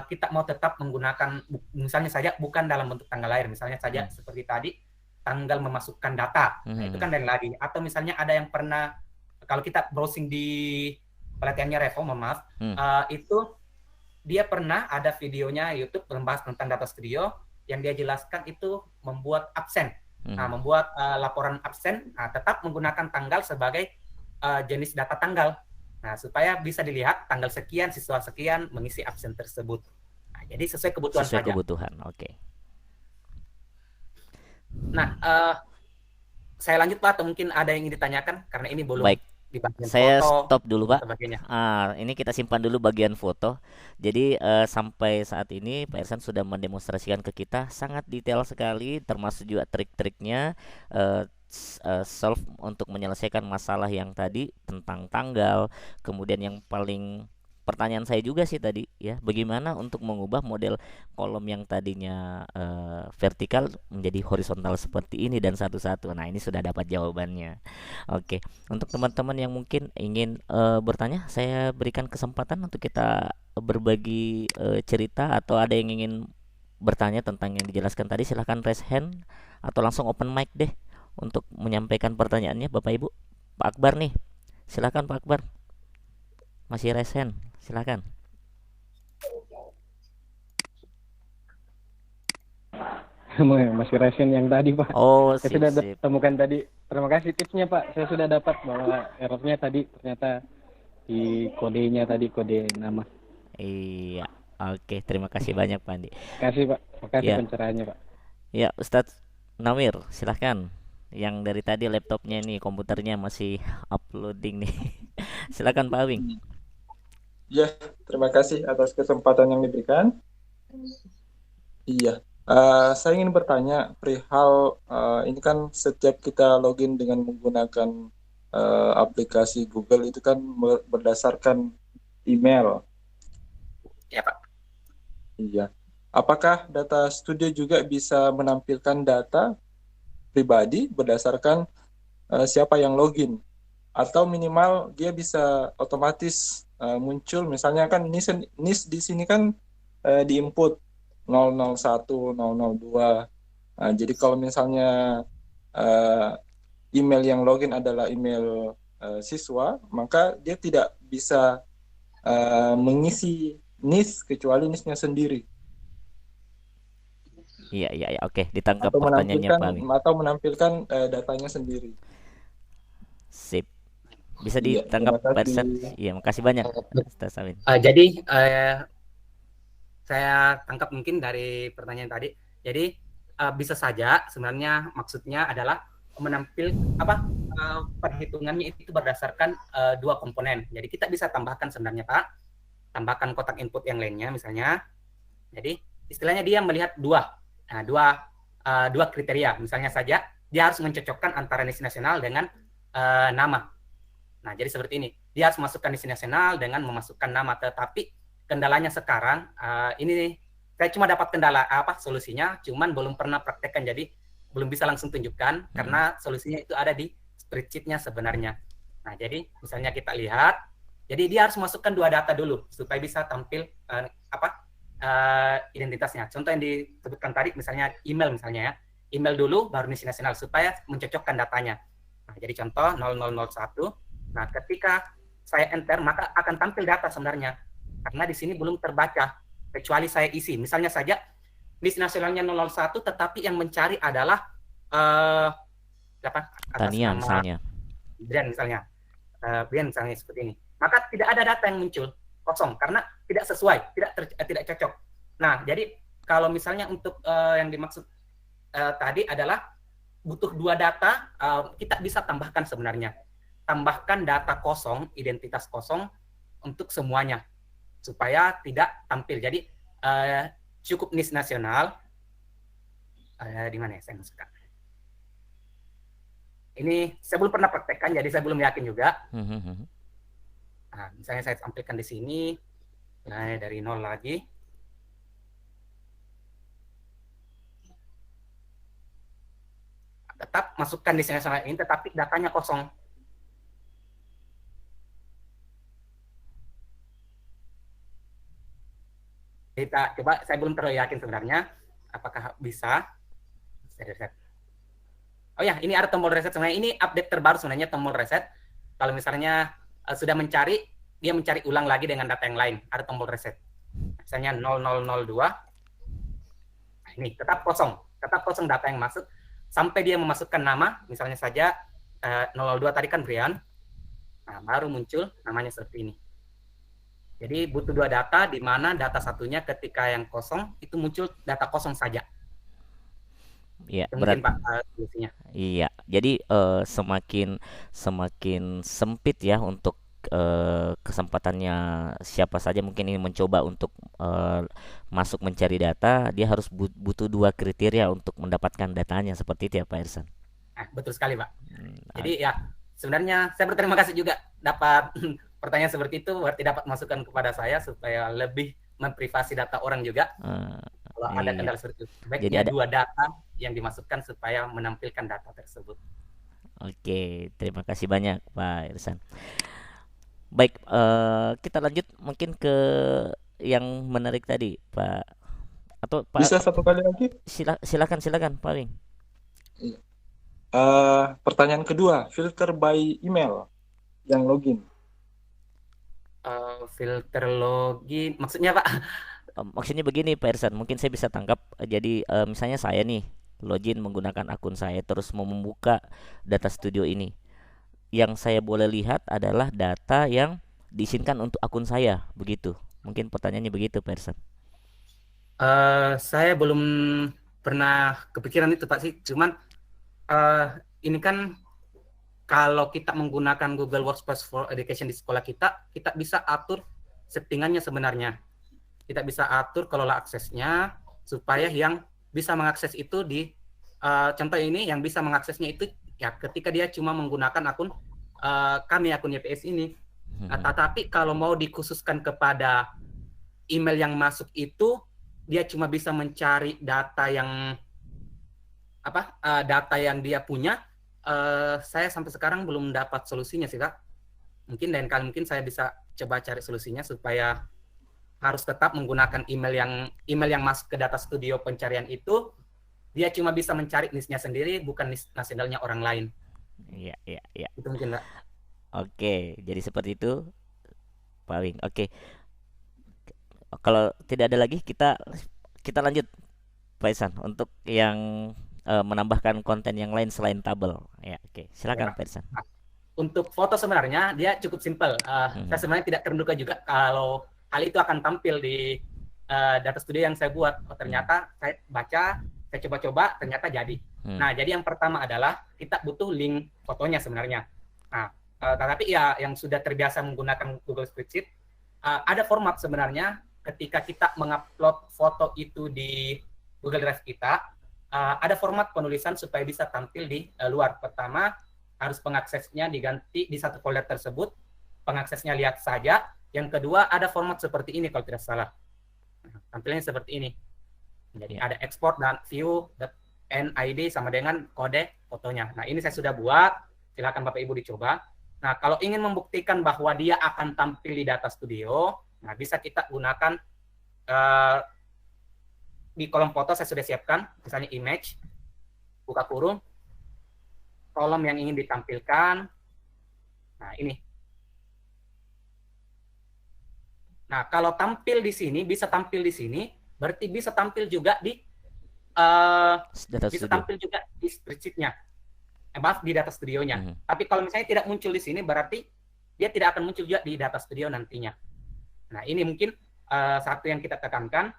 kita mau tetap menggunakan, misalnya saja bukan dalam bentuk tanggal lahir. Misalnya saja seperti tadi tanggal memasukkan data. Nah, itu kan lain lagi. Atau misalnya ada yang pernah, kalau kita browsing di pelatihannya Revo, maaf, itu dia pernah ada videonya YouTube membahas tentang Data Studio yang dia jelaskan itu membuat absen. Nah, membuat laporan absen, tetap menggunakan tanggal sebagai jenis data tanggal. Nah, supaya bisa dilihat tanggal sekian, siswa sekian mengisi absen tersebut. Nah, jadi sesuai kebutuhan saja. Sesuai kebutuhan, oke. Nah, saya lanjut Pak, atau mungkin ada yang ingin ditanyakan karena ini belum. Baik. Di bagian saya foto, stop dulu Pak. Ini kita simpan dulu bagian foto. Jadi sampai saat ini Pak Irsan sudah mendemonstrasikan ke kita sangat detail sekali, termasuk juga trik-triknya solve untuk menyelesaikan masalah yang tadi tentang tanggal. Kemudian yang paling pertanyaan saya juga sih tadi ya, bagaimana untuk mengubah model kolom yang tadinya vertikal menjadi horizontal seperti ini dan satu-satu. Nah, ini sudah dapat jawabannya. Oke, untuk teman-teman yang mungkin ingin bertanya, saya berikan kesempatan untuk kita berbagi cerita, atau ada yang ingin bertanya tentang yang dijelaskan tadi, silahkan raise hand atau langsung open mic deh untuk menyampaikan pertanyaannya. Bapak Ibu, Pak Akbar nih, silahkan Pak Akbar, masih raise hand. Silakan. Masih resen yang tadi, Pak. Oh, Saya sip sudah sip. temukan tadi. Terima kasih tipsnya, Pak. Saya sudah dapat bahwa errornya tadi ternyata di kodenya tadi, kode nama. Iya. Oke, terima kasih banyak Pak Andi. Kasih, Pak. Makasih Ya, pencerahannya, Pak. ya Ustadz Nawir, silahkan. Yang dari tadi laptopnya nih, komputernya masih uploading nih. Silakan Pak Awing. Ya, terima kasih atas kesempatan yang diberikan. Iya, saya ingin bertanya perihal ini kan setiap kita login dengan menggunakan aplikasi Google itu kan berdasarkan email. Ya, Pak. Iya. Apakah Data Studio juga bisa menampilkan data pribadi berdasarkan siapa yang login? Atau minimal dia bisa otomatis muncul, misalnya kan NIS di sini kan diinput 001, 002. Jadi kalau misalnya email yang login adalah email siswa, maka dia tidak bisa mengisi NIS kecuali NIS-nya sendiri. Iya, iya, iya. Oke, ditangkap Atau pertanyaannya Pak Awing. menampilkan datanya sendiri. Sip. Bisa Iya, ditangkap terima Pak Irsad? kasih. Iya, makasih banyak Ustadz Awing. Jadi saya tangkap mungkin dari pertanyaan tadi. Jadi bisa saja sebenarnya maksudnya adalah perhitungannya itu berdasarkan dua komponen. Jadi kita bisa tambahkan sebenarnya Pak, tambahkan kotak input yang lainnya misalnya. Jadi istilahnya dia melihat dua kriteria. Misalnya saja dia harus mencocokkan antara NIS nasional dengan nama. Nah, jadi seperti ini. Dia harus masukkan NIS nasional dengan memasukkan nama. Tetapi kendalanya sekarang, ini saya cuma dapat kendala solusinya, cuman belum pernah praktekkan, jadi belum bisa langsung tunjukkan karena solusinya itu ada di spreadsheet-nya sebenarnya. Nah, jadi misalnya kita lihat, jadi dia harus masukkan dua data dulu supaya bisa tampil identitasnya. Contoh yang disebutkan tadi, misalnya email misalnya ya, email dulu baru NIS nasional supaya mencocokkan datanya. Nah, jadi contoh 0001. Nah, ketika saya enter maka akan tampil data sebenarnya. Karena di sini belum terbaca kecuali saya isi. Misalnya saja NIS nasionalnya 01 tetapi yang mencari adalah Tania misalnya. Brian misalnya. Brian misalnya seperti ini. Maka tidak ada data yang muncul, kosong karena tidak sesuai, tidak cocok. Nah, jadi kalau misalnya untuk yang dimaksud tadi adalah butuh dua data, kita bisa tambahkan sebenarnya. Tambahkan data kosong, identitas kosong untuk semuanya supaya tidak tampil. Jadi cukup NIS nasional. Di mana ya saya masukkan? Ini saya belum pernah praktekkan, jadi saya belum yakin juga. Nah, misalnya saya tampilkan di sini, dari 0 lagi. Tetap masukkan NIS nasional ini, tetapi datanya kosong. Kita coba, saya belum terlalu yakin sebenarnya apakah bisa. Reset. Oh ya, ini ada tombol reset sebenarnya. Ini update terbaru sebenarnya tombol reset. Kalau misalnya sudah mencari, dia mencari ulang lagi dengan data yang lain. Ada tombol reset. Misalnya 0002. Nah, ini tetap kosong data yang masuk sampai dia memasukkan nama. Misalnya saja 002 tadi kan Brian. Nah, baru muncul namanya seperti ini. Jadi butuh dua data, di mana data satunya ketika yang kosong itu muncul data kosong saja. Iya, mungkin Pak solusinya. Iya, jadi semakin sempit ya untuk kesempatannya siapa saja mungkin ini mencoba untuk masuk mencari data, dia harus butuh dua kriteria untuk mendapatkan datanya, seperti itu ya Pak Irsan. Betul sekali Pak. Jadi ya sebenarnya saya berterima kasih juga dapat pertanyaan seperti itu, berarti dapat masukan kepada saya supaya lebih memprivasi data orang juga. Kalau ada kendala seperti itu, baiknya dua data yang dimasukkan supaya menampilkan data tersebut. Oke, terima kasih banyak Pak Irsan. Baik, kita lanjut mungkin ke yang menarik tadi Pak. Atau Pak, bisa satu kali lagi? Silakan Pak Wing. Pertanyaan kedua, filter by email yang login. Filter login maksudnya Pak? Maksudnya begini Pak Ersan, mungkin saya bisa tangkap. Jadi misalnya saya nih login menggunakan akun saya terus mau membuka data studio ini. Yang saya boleh lihat adalah data yang diizinkan untuk akun saya, begitu. Mungkin pertanyaannya begitu Pak Ersan. Saya belum pernah kepikiran itu Pak sih, cuman ini kan kalau kita menggunakan Google Workspace for Education di sekolah kita bisa atur settingannya sebenarnya. Kita bisa atur kelola aksesnya supaya yang bisa mengakses itu contoh ini yang bisa mengaksesnya itu ya ketika dia cuma menggunakan akun akun YPS ini. Tetapi kalau mau dikhususkan kepada email yang masuk itu, dia cuma bisa mencari data yang data yang dia punya. Saya sampai sekarang belum dapat solusinya sih Kak. Mungkin lain kali mungkin saya bisa coba cari solusinya supaya harus tetap menggunakan email yang masuk ke data studio pencarian itu, dia cuma bisa mencari NIS-nya sendiri, bukan NIS nasionalnya orang lain. Iya. Itu mungkin Kak. Oke, jadi seperti itu Pak Wing. Oke. Kalau tidak ada lagi kita lanjut Pak Ihsan untuk yang menambahkan konten yang lain selain tabel. Ya, oke. Silakan Pak Ihsan. Untuk foto sebenarnya dia cukup simpel. Saya sebenarnya tidak terduga juga kalau hal itu akan tampil di data studio yang saya buat. Ternyata saya baca, saya coba-coba, ternyata jadi. Nah, jadi yang pertama adalah kita butuh link fotonya sebenarnya. Nah, tetapi ya yang sudah terbiasa menggunakan Google Spreadsheet, ada format sebenarnya ketika kita mengupload foto itu di Google Drive kita, ada format penulisan supaya bisa tampil di luar. Pertama, harus pengaksesnya diganti di satu folder tersebut, pengaksesnya lihat saja. Yang kedua, ada format seperti ini kalau tidak salah. Tampilannya seperti ini. Jadi ada export dan view .NID sama dengan kode fotonya. Nah, ini saya sudah buat. Silakan Bapak Ibu dicoba. Nah, kalau ingin membuktikan bahwa dia akan tampil di data studio, nah bisa kita gunakan di kolom foto saya sudah siapkan, misalnya image, buka kurung, kolom yang ingin ditampilkan. Nah, ini. Nah, kalau tampil di sini, bisa tampil di sini, berarti bisa tampil juga di tampil juga di spreadsheet-nya. Maaf, di data studionya. Tapi kalau misalnya tidak muncul di sini, berarti dia tidak akan muncul juga di data studio nantinya. Nah, ini mungkin satu yang kita tekankan.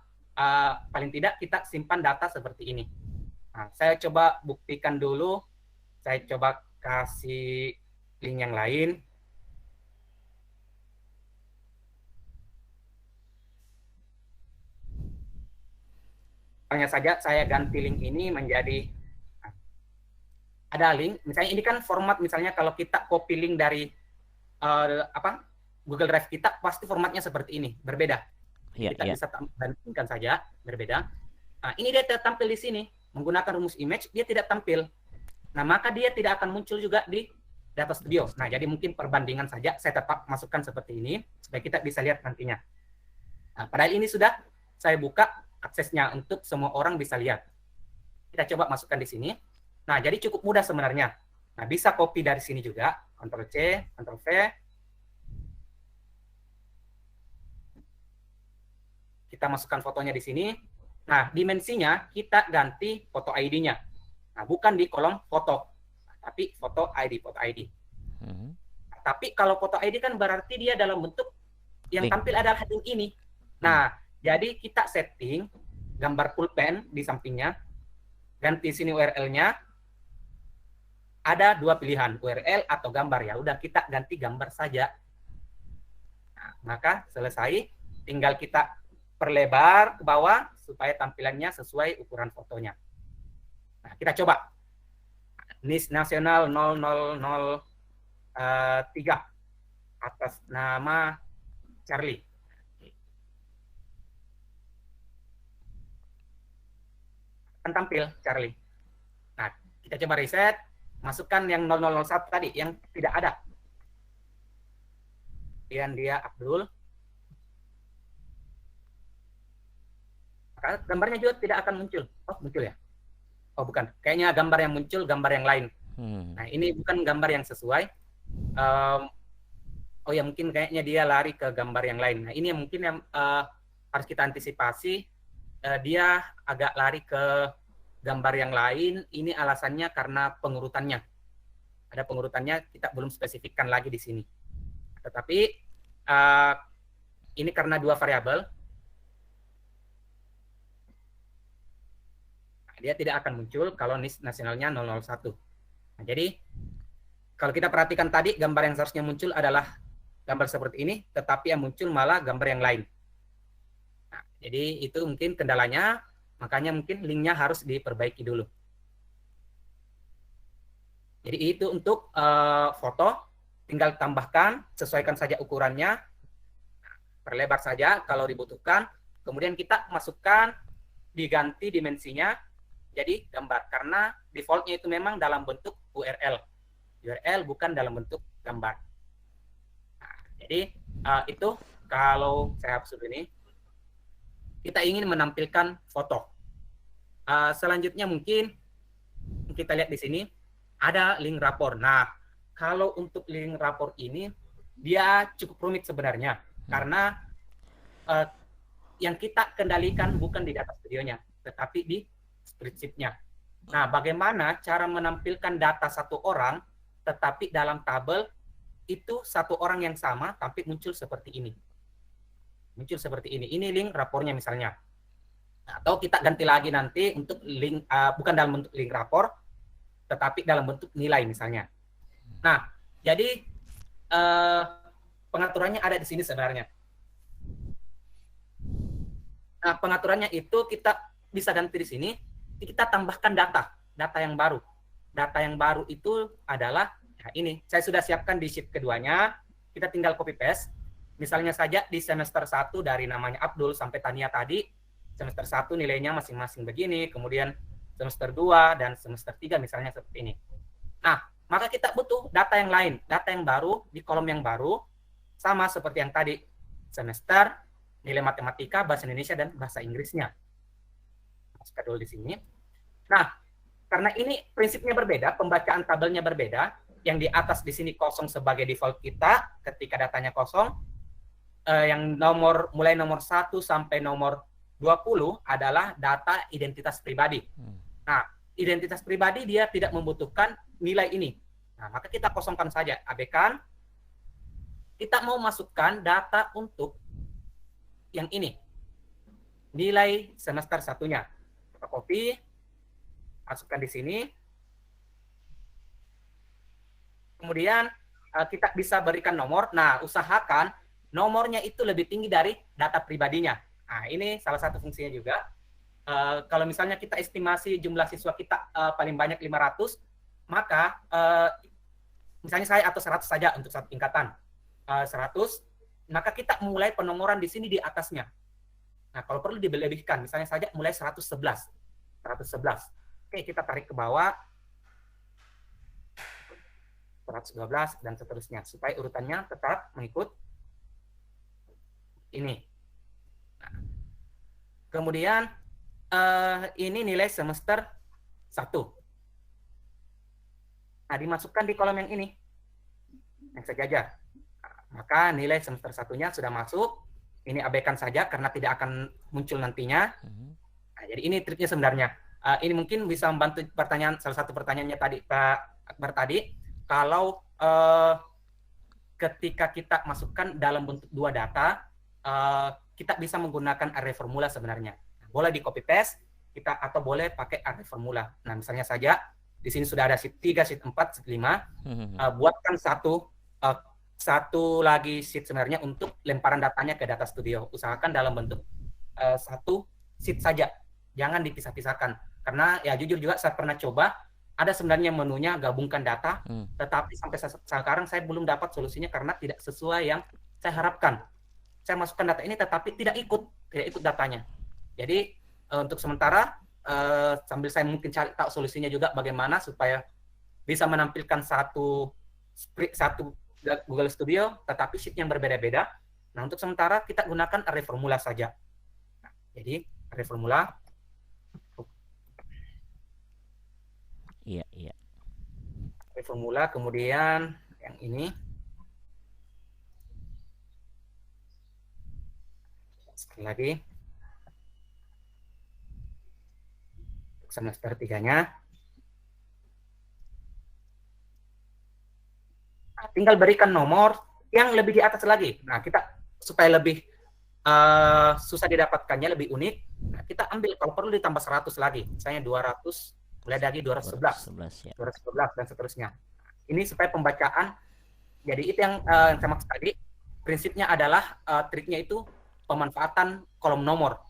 Paling tidak kita simpan data seperti ini. Nah, saya coba buktikan dulu. Saya coba kasih link yang lain. Hanya saja saya ganti link ini menjadi ada link. Misalnya ini kan format, misalnya kalau kita copy link dari Google Drive kita, pasti formatnya seperti ini, berbeda. Kita bisa bandingkan saja, berbeda. Nah, ini dia tampil di sini. Menggunakan rumus image, dia tidak tampil. Nah, maka dia tidak akan muncul juga di data studio. Nah, jadi mungkin perbandingan saja, saya tetap masukkan seperti ini, supaya kita bisa lihat nantinya. Nah, padahal ini sudah saya buka aksesnya untuk semua orang bisa lihat. Kita coba masukkan di sini. Nah, jadi cukup mudah sebenarnya. Nah, bisa copy dari sini juga, Ctrl+C, Ctrl+V. Kita masukkan fotonya di sini. Nah, dimensinya kita ganti foto ID-nya. Nah, bukan di kolom foto, tapi foto ID. Nah, tapi kalau foto ID kan berarti dia dalam bentuk yang tampil adalah link ini. Nah, jadi kita setting gambar pulpen di sampingnya, ganti sini URL-nya. Ada dua pilihan, URL atau gambar. Ya udah, kita ganti gambar saja. Nah, maka selesai, tinggal kita perlebar ke bawah supaya tampilannya sesuai ukuran fotonya. Nah, kita coba. NIS nasional 0003 atas nama Charlie. Akan tampil Charlie. Nah, kita coba reset, masukkan yang 0001 tadi yang tidak ada. Kemudian dia Abdul. Gambarnya juga tidak akan muncul. Oh, muncul ya? Oh, bukan. Kayaknya gambar yang muncul, gambar yang lain. Nah, ini bukan gambar yang sesuai. Oh ya, mungkin kayaknya dia lari ke gambar yang lain. Nah, ini yang mungkin yang harus kita antisipasi dia agak lari ke gambar yang lain. Ini alasannya karena pengurutannya. Ada pengurutannya, kita belum spesifikkan lagi di sini. Tetapi ini karena dua variabel, dia tidak akan muncul kalau NIS nasionalnya 001. Nah, jadi kalau kita perhatikan tadi, gambar yang seharusnya muncul adalah gambar seperti ini, tetapi yang muncul malah gambar yang lain. Nah, jadi itu mungkin kendalanya, makanya mungkin linknya harus diperbaiki dulu. Jadi itu untuk foto, tinggal tambahkan, sesuaikan saja ukurannya, perlebar saja kalau dibutuhkan, kemudian kita masukkan, diganti dimensinya jadi gambar, karena defaultnya itu memang dalam bentuk URL bukan dalam bentuk gambar. Nah, jadi itu kalau saya hapus ini, kita ingin menampilkan foto. Selanjutnya mungkin kita lihat di sini ada link rapor. Nah, kalau untuk link rapor ini dia cukup rumit sebenarnya, karena yang kita kendalikan bukan di data studionya, tetapi di spreadsheet-nya. Nah, bagaimana cara menampilkan data satu orang, tetapi dalam tabel itu satu orang yang sama, tapi muncul seperti ini. Muncul seperti ini. Ini link rapornya misalnya. Atau kita ganti lagi nanti untuk link, bukan dalam bentuk link rapor, tetapi dalam bentuk nilai misalnya. Nah, jadi pengaturannya ada di sini sebenarnya. Nah, pengaturannya itu kita bisa ganti di sini, kita tambahkan data yang baru. Data yang baru itu adalah, nah ini, saya sudah siapkan di sheet keduanya, kita tinggal copy paste. Misalnya saja di semester 1 dari namanya Abdul sampai Tania tadi, semester 1 nilainya masing-masing begini, kemudian semester 2 dan semester 3 misalnya seperti ini. Nah, maka kita butuh data yang lain, data yang baru di kolom yang baru, sama seperti yang tadi, semester, nilai matematika, bahasa Indonesia, dan bahasa Inggrisnya. Masukkan dulu di sini. Nah, karena ini prinsipnya berbeda, pembacaan tabelnya berbeda, yang di atas di sini kosong sebagai default kita, ketika datanya kosong, yang mulai nomor 1 sampai nomor 20 adalah data identitas pribadi. Nah, identitas pribadi dia tidak membutuhkan nilai ini. Nah, maka kita kosongkan saja, abaikan. Kita mau masukkan data untuk yang ini. Nilai semester satunya. Kita copy, masukkan di sini. Kemudian kita bisa berikan nomor. Nah, usahakan nomornya itu lebih tinggi dari data pribadinya. Nah, ini salah satu fungsinya juga. Kalau misalnya kita estimasi jumlah siswa kita paling banyak 500, maka misalnya saya atau 100 saja untuk satu tingkatan. 100, maka kita mulai penomoran di sini di atasnya. Nah, kalau perlu dilebihkan, misalnya saja mulai 111. 111. Oke, kita tarik ke bawah. 112 dan seterusnya, supaya urutannya tetap mengikut ini. Nah, kemudian ini nilai semester 1. Nah, dimasukkan di kolom yang ini, yang sejajar. Nah, maka nilai semester 1-nya sudah masuk. Ini abaikan saja karena tidak akan muncul nantinya. Nah, jadi ini triknya sebenarnya. Ini mungkin bisa membantu pertanyaan, salah satu pertanyaannya tadi Pak Akbar tadi, kalau ketika kita masukkan dalam bentuk dua data, kita bisa menggunakan array formula sebenarnya. Boleh di copy paste kita atau boleh pakai array formula. Nah, misalnya saja di sini sudah ada sheet 3, sheet 4, sheet 5. Buatkan satu lagi sheet sebenarnya untuk lemparan datanya ke data studio. Usahakan dalam bentuk satu sheet saja. Jangan dipisah-pisahkan. Karena ya jujur juga saya pernah coba, ada sebenarnya menunya gabungkan data, tetapi sampai sekarang saya belum dapat solusinya karena tidak sesuai yang saya harapkan. Saya masukkan data ini tetapi tidak ikut datanya. Jadi untuk sementara sambil saya mungkin cari tahu solusinya juga bagaimana supaya bisa menampilkan satu Google Studio tetapi sheet yang berbeda-beda. Nah, untuk sementara kita gunakan array formula saja. Nah, jadi array formula. Iya. Array formula, kemudian yang ini. Sekali lagi. Semester 3-nya. Nah, tinggal berikan nomor yang lebih di atas lagi. Nah, kita supaya lebih susah didapatkannya, lebih unik, nah, kita ambil kalau perlu ditambah 100 lagi. Misalnya 200, mulai dari 211, 211 ya. 212 dan seterusnya. Ini supaya pembacaan, jadi itu yang saya maksud tadi. Prinsipnya adalah triknya itu pemanfaatan kolom nomor.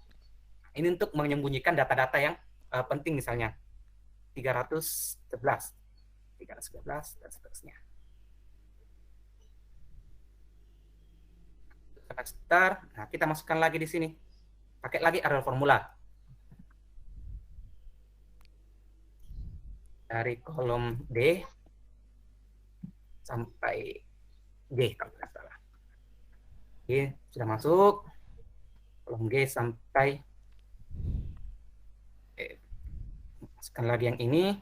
Ini untuk menyembunyikan data-data yang penting, misalnya 311, 311 dan seterusnya. Semester, nah kita masukkan lagi di sini. Pakai lagi array formula. Dari kolom D sampai G kalau tidak salah. G sudah masuk. Kolom G sampai masukkan lagi yang ini.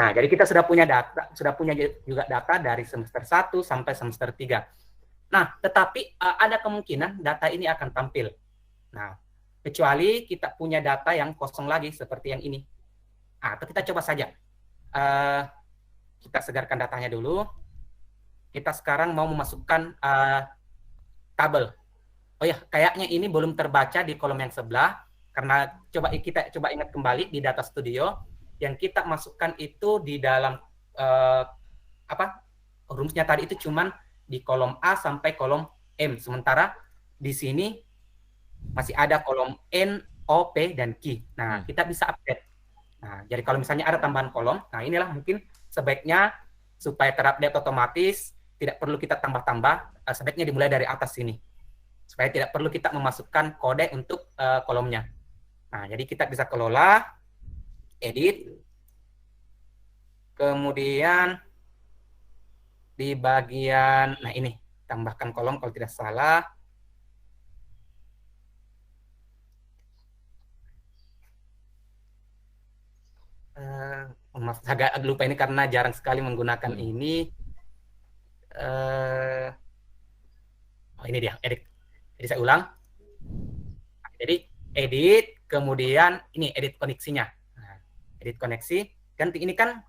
Nah, jadi kita sudah punya juga data dari semester 1 sampai semester 3. Nah, tetapi ada kemungkinan data ini akan tampil. Nah, kecuali kita punya data yang kosong lagi seperti yang ini. Nah, atau kita coba saja. Kita segarkan datanya dulu. Kita sekarang mau memasukkan tabel. Oh ya, kayaknya ini belum terbaca di kolom yang sebelah, karena kita coba ingat kembali di data studio. Yang kita masukkan itu di dalam rumusnya tadi itu cuman di kolom A sampai kolom M. Sementara di sini masih ada kolom N, O, P, dan Q. Nah, kita bisa update. Nah, jadi kalau misalnya ada tambahan kolom, nah inilah mungkin sebaiknya supaya terupdate otomatis, tidak perlu kita tambah-tambah, sebaiknya dimulai dari atas sini. Supaya tidak perlu kita memasukkan kode untuk kolomnya. Nah, jadi kita bisa kelola, edit, kemudian di bagian, nah ini, tambahkan kolom kalau tidak salah. Maaf, agak lupa ini karena jarang sekali menggunakan ini. Oh, ini dia, edit. Jadi saya ulang. Jadi edit, kemudian ini edit koneksinya. Nah, edit koneksi, ganti ini kan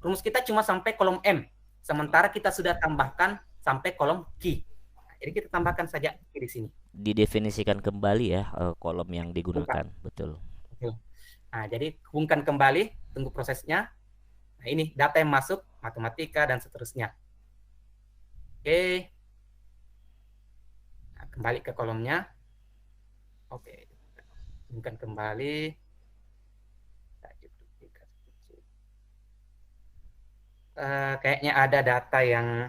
rumus kita cuma sampai kolom M, sementara kita sudah tambahkan sampai kolom Q. Nah, jadi kita tambahkan saja di sini. Didefinisikan kembali ya kolom yang digunakan, betul. Nah, jadi hubungkan kembali, tunggu prosesnya. Nah, ini data yang masuk, matematika dan seterusnya. Oke. Nah, kembali ke kolomnya. Oke. Hubungkan kembali. Kayaknya ada data yang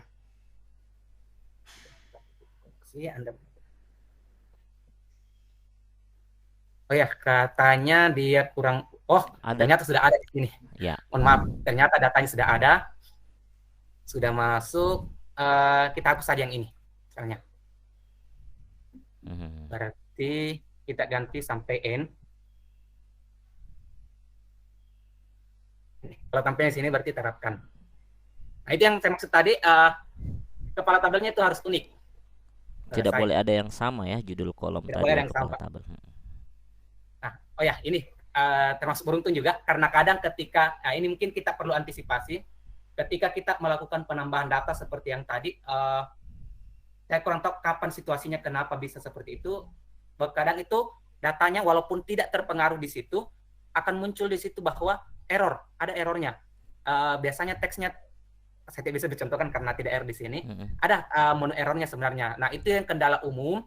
oh ya, katanya dia kurang. Oh, ternyata sudah ada di sini. Ya. Mohon maaf, ternyata datanya sudah ada, sudah masuk. Kita hapus saja yang ini, misalnya. Berarti kita ganti sampai N. Kalau tampilnya di sini berarti terapkan. Nah, itu yang saya maksud tadi, kepala tabelnya itu harus unik. Tidak boleh ada yang sama ya, judul kolom tidak tadi boleh yang kepala sama. tabel. Nah, oh ya, ini termasuk beruntung juga, karena kadang ketika, ini mungkin kita perlu antisipasi, ketika kita melakukan penambahan data seperti yang tadi, saya kurang tahu kapan situasinya, kenapa bisa seperti itu. Kadang itu datanya walaupun tidak terpengaruh di situ, akan muncul di situ bahwa ada errornya. Biasanya teksnya, saya tidak bisa dicontohkan karena tidak error di sini, ada mono errornya sebenarnya. Nah, itu yang kendala umum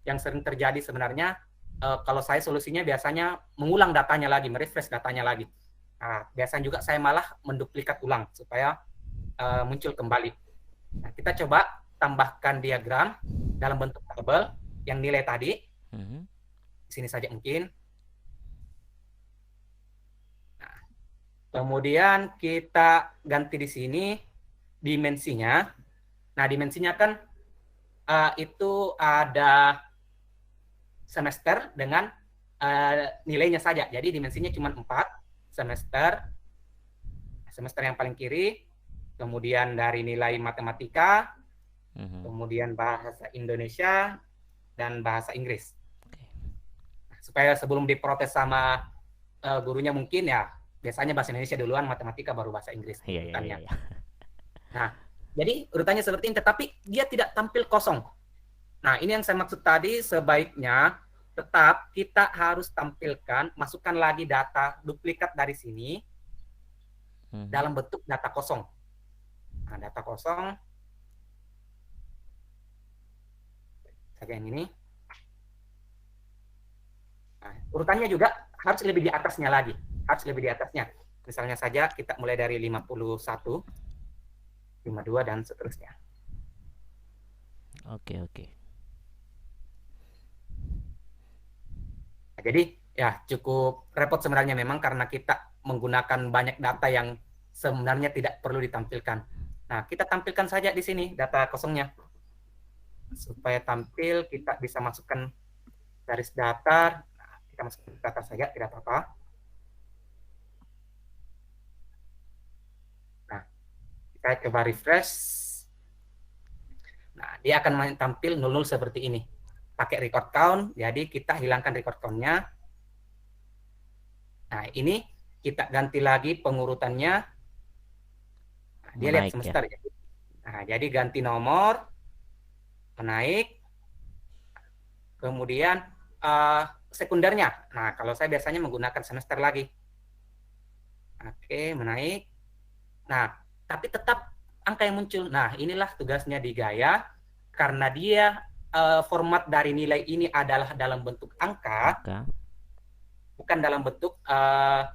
yang sering terjadi sebenarnya. Kalau saya solusinya biasanya mengulang datanya lagi, merefresh datanya lagi. Nah, biasanya juga saya malah menduplikat ulang supaya muncul kembali. Nah, kita coba tambahkan diagram dalam bentuk tabel yang nilai tadi. Di sini saja mungkin. Nah, kemudian kita ganti di sini dimensinya. Nah, dimensinya kan itu ada semester dengan nilainya saja. Jadi dimensinya cuma 4 semester. semester yang paling kiri, kemudian dari nilai matematika, kemudian bahasa Indonesia, dan bahasa Inggris. Supaya sebelum diprotes sama gurunya mungkin ya, biasanya bahasa Indonesia duluan, matematika baru bahasa Inggris. Iya. Nah, jadi urutannya seperti ini, tetapi dia tidak tampil kosong. Nah, ini yang saya maksud tadi, sebaiknya tetap kita harus tampilkan, masukkan lagi data duplikat dari sini dalam bentuk data kosong. Nah, data kosong, saya yang ini. Nah, urutannya juga harus lebih di atasnya lagi, harus lebih di atasnya. Misalnya saja kita mulai dari 51, 52 dan seterusnya. Oke. Nah, jadi ya cukup repot sebenarnya memang karena kita menggunakan banyak data yang sebenarnya tidak perlu ditampilkan. Nah, kita tampilkan saja di sini data kosongnya. Supaya tampil kita bisa masukkan garis datar. Nah, kita masukkan data saja, tidak apa-apa. Nah, kita coba refresh. Nah, dia akan tampil 00 seperti ini. Pakai record count, jadi kita hilangkan record count-nya. Nah, ini kita ganti lagi pengurutannya. Nah, dia lihat semester ya. Nah, jadi ganti nomor, menaik, kemudian sekundernya. Nah, kalau saya biasanya menggunakan semester lagi. Oke, menaik. Nah, tapi tetap angka yang muncul. Nah, inilah tugasnya di Gaia, karena dia format dari nilai ini adalah dalam bentuk angka. Bukan dalam bentuk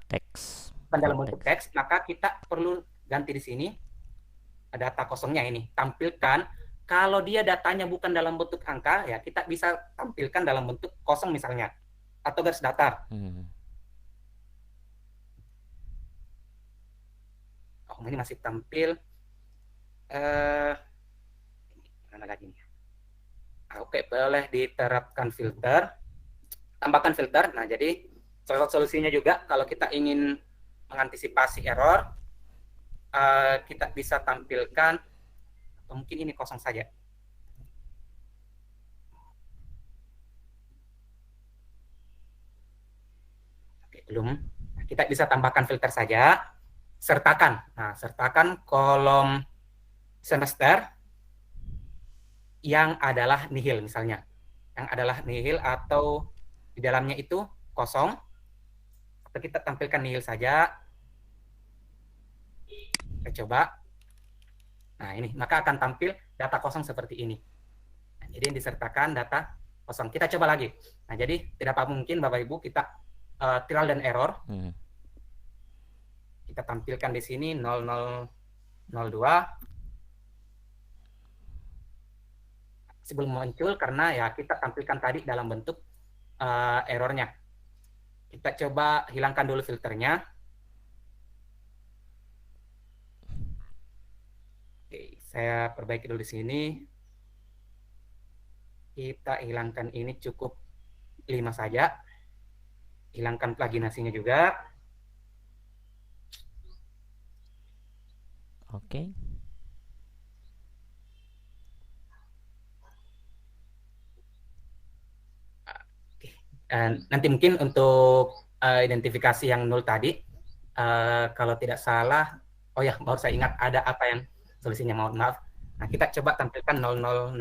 teks. Bukan dalam bentuk teks, maka kita perlu ganti di sini data kosongnya ini. Tampilkan kalau dia datanya bukan dalam bentuk angka, ya kita bisa tampilkan dalam bentuk kosong misalnya atau garis datar. Oh, ini masih tampil. Mana lagi nih? Oke, boleh diterapkan filter. Tambahkan filter. Nah, jadi solusinya juga kalau kita ingin mengantisipasi error, kita bisa tampilkan, atau mungkin ini kosong saja. Oke, belum. Nah, kita bisa tambahkan filter saja. Sertakan. Nah, sertakan kolom semester yang adalah nihil misalnya. Yang adalah nihil atau di dalamnya itu kosong. Atau kita tampilkan nihil saja. Kita coba. Nah, ini maka akan tampil data kosong seperti ini. Nah, jadi disertakan data kosong. Kita coba lagi. Nah, jadi tidak apa mungkin Bapak Ibu kita trial dan error. Kita tampilkan di sini 0002. Sebelum muncul karena ya kita tampilkan tadi dalam bentuk errornya. Kita coba hilangkan dulu filternya. Oke, saya perbaiki dulu di sini. Kita hilangkan ini cukup 5 saja. Hilangkan paginasinya juga. Oke. Nanti mungkin untuk identifikasi yang 0 tadi, kalau tidak salah, oh ya baru saya ingat ada apa yang solusinya, mohon maaf. Nah, kita coba tampilkan 0012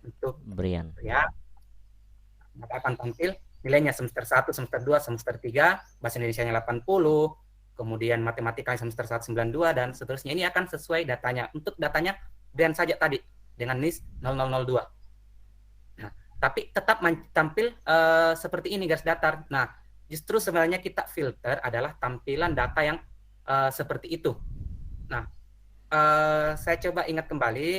untuk Brian. Ya, maka akan tampil nilainya semester 1, semester 2, semester 3, bahasa Indonesianya 80, kemudian matematika semester 192 dan seterusnya. Ini akan sesuai datanya. Untuk datanya Brian saja tadi dengan NIS 0002. Nah, tapi tetap tampil seperti ini garis datar. Nah, justru sebenarnya kita filter adalah tampilan data yang seperti itu. Nah, saya coba ingat kembali.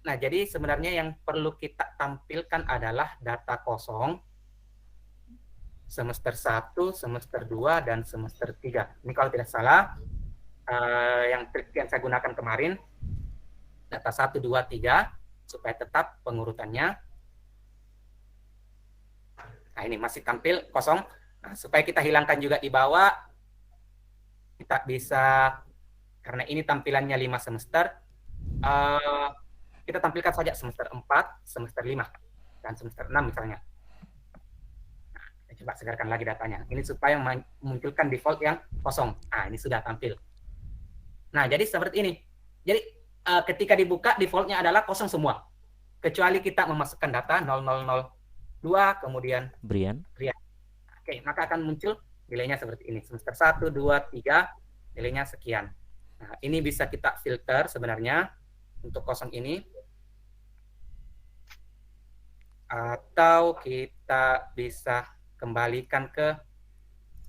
Nah, jadi sebenarnya yang perlu kita tampilkan adalah data kosong semester 1, semester 2, dan semester 3. Ini kalau tidak salah, yang trik yang saya gunakan kemarin, data 1, 2, 3, supaya tetap pengurutannya. Nah, ini masih tampil kosong. Nah, supaya kita hilangkan juga di bawah, kita bisa, karena ini tampilannya 5 semester, kita tampilkan saja semester 4, semester 5, dan semester 6 misalnya. Nah, kita coba segarkan lagi datanya. Ini supaya memunculkan default yang kosong. Nah, ini sudah tampil. Nah, jadi seperti ini. Jadi ketika dibuka defaultnya adalah kosong semua. Kecuali kita memasukkan data 0002, kemudian Brian. Oke, maka akan muncul nilainya seperti ini. Semester 1, 2, 3, nilainya sekian. Nah, ini bisa kita filter sebenarnya untuk kosong ini. Atau kita bisa kembalikan ke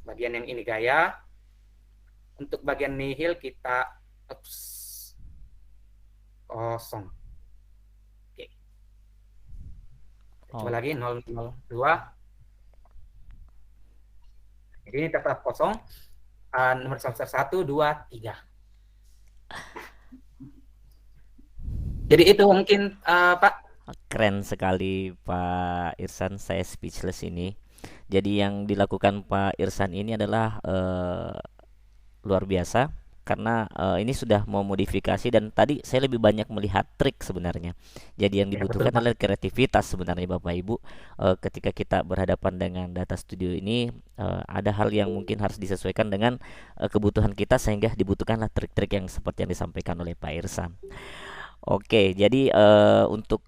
bagian yang ini gaya. Untuk bagian nihil kita kosong. Oke. Coba lagi 002. Jadi ini tetap kosong. Nomor semester 1, 2, 3. Jadi itu mungkin Pak. Keren sekali Pak Irsan, saya speechless ini. Jadi yang dilakukan Pak Irsan ini adalah luar biasa, karena ini sudah memodifikasi, dan tadi saya lebih banyak melihat trik sebenarnya. Jadi yang dibutuhkan adalah kreativitas sebenarnya Bapak Ibu. Ketika kita berhadapan dengan data studio ini, ada hal yang mungkin harus disesuaikan dengan kebutuhan kita, sehingga dibutuhkanlah trik-trik yang seperti yang disampaikan oleh Pak Irsan. Oke, jadi untuk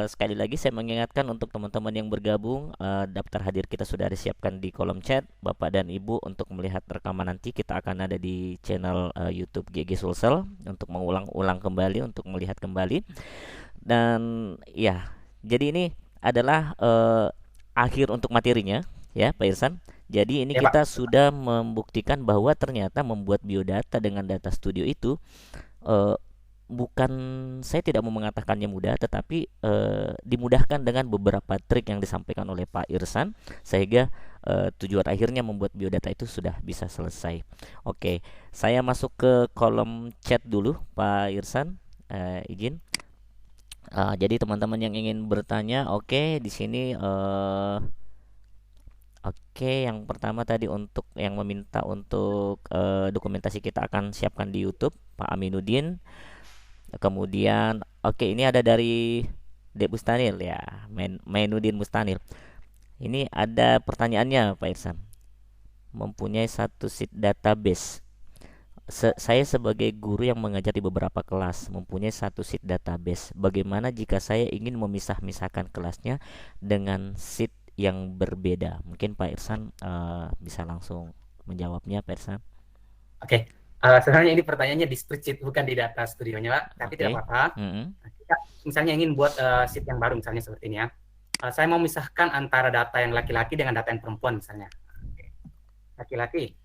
sekali lagi saya mengingatkan untuk teman-teman yang bergabung, daftar hadir kita sudah disiapkan di kolom chat. Bapak dan Ibu untuk melihat rekaman nanti kita akan ada di channel YouTube GG Sulsel untuk mengulang-ulang kembali, untuk melihat kembali. Dan ya, jadi ini adalah akhir untuk materinya ya Pak Irsan. Jadi ini kita sudah membuktikan bahwa ternyata membuat biodata dengan data studio itu bukan, saya tidak mau mengatakannya mudah, tetapi dimudahkan dengan beberapa trik yang disampaikan oleh Pak Irsan, sehingga tujuan akhirnya membuat biodata itu sudah bisa selesai. Oke, saya masuk ke kolom chat dulu Pak Irsan, izin. Jadi teman-teman yang ingin bertanya, oke, di sini oke, yang pertama tadi untuk yang meminta untuk dokumentasi kita akan siapkan di YouTube, Pak Aminuddin. Kemudian oke, ini ada dari Dek Bustanil ya, Mainuddin Bustanil. Ini ada pertanyaannya Pak Irsan. Mempunyai satu sheet database. Saya sebagai guru yang mengajar di beberapa kelas mempunyai satu sheet database. Bagaimana jika saya ingin memisah-misahkan kelasnya dengan sheet yang berbeda? Mungkin Pak Irsan bisa langsung menjawabnya Pak Irsan. Oke. Sebenarnya ini pertanyaannya di spreadsheet, bukan di data studionya Pak, tapi tidak apa-apa. Kita misalnya ingin buat sheet yang baru misalnya seperti ini ya. Saya mau memisahkan antara data yang laki-laki dengan data yang perempuan misalnya. Laki-laki.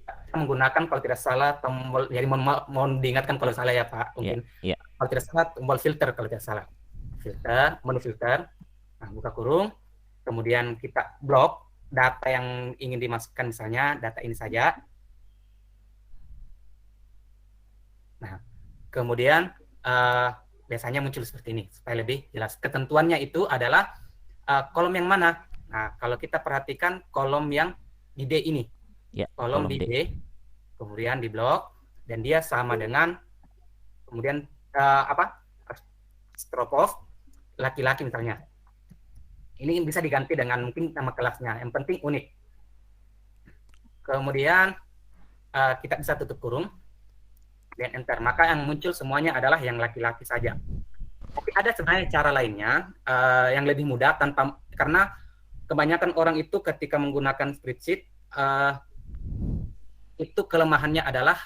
Kita menggunakan kalau tidak salah tombol, jadi mohon diingatkan kalau salah ya Pak, mungkin. Kalau tidak salah tombol filter kalau tidak salah. Filter, menu filter. Nah, buka kurung. Kemudian kita blok data yang ingin dimasukkan, misalnya data ini saja. Nah, kemudian biasanya muncul seperti ini supaya lebih jelas. Ketentuannya itu adalah kolom yang mana. Nah, kalau kita perhatikan kolom yang di D ini, kolom di D, kemudian di blok, dan dia sama dengan kemudian drop off laki-laki misalnya. Ini bisa diganti dengan mungkin nama kelasnya, yang penting unik. Kemudian kita bisa tutup kurung dan enter. Maka yang muncul semuanya adalah yang laki-laki saja. Tapi ada sebenarnya cara lainnya yang lebih mudah, karena kebanyakan orang itu ketika menggunakan spreadsheet itu kelemahannya adalah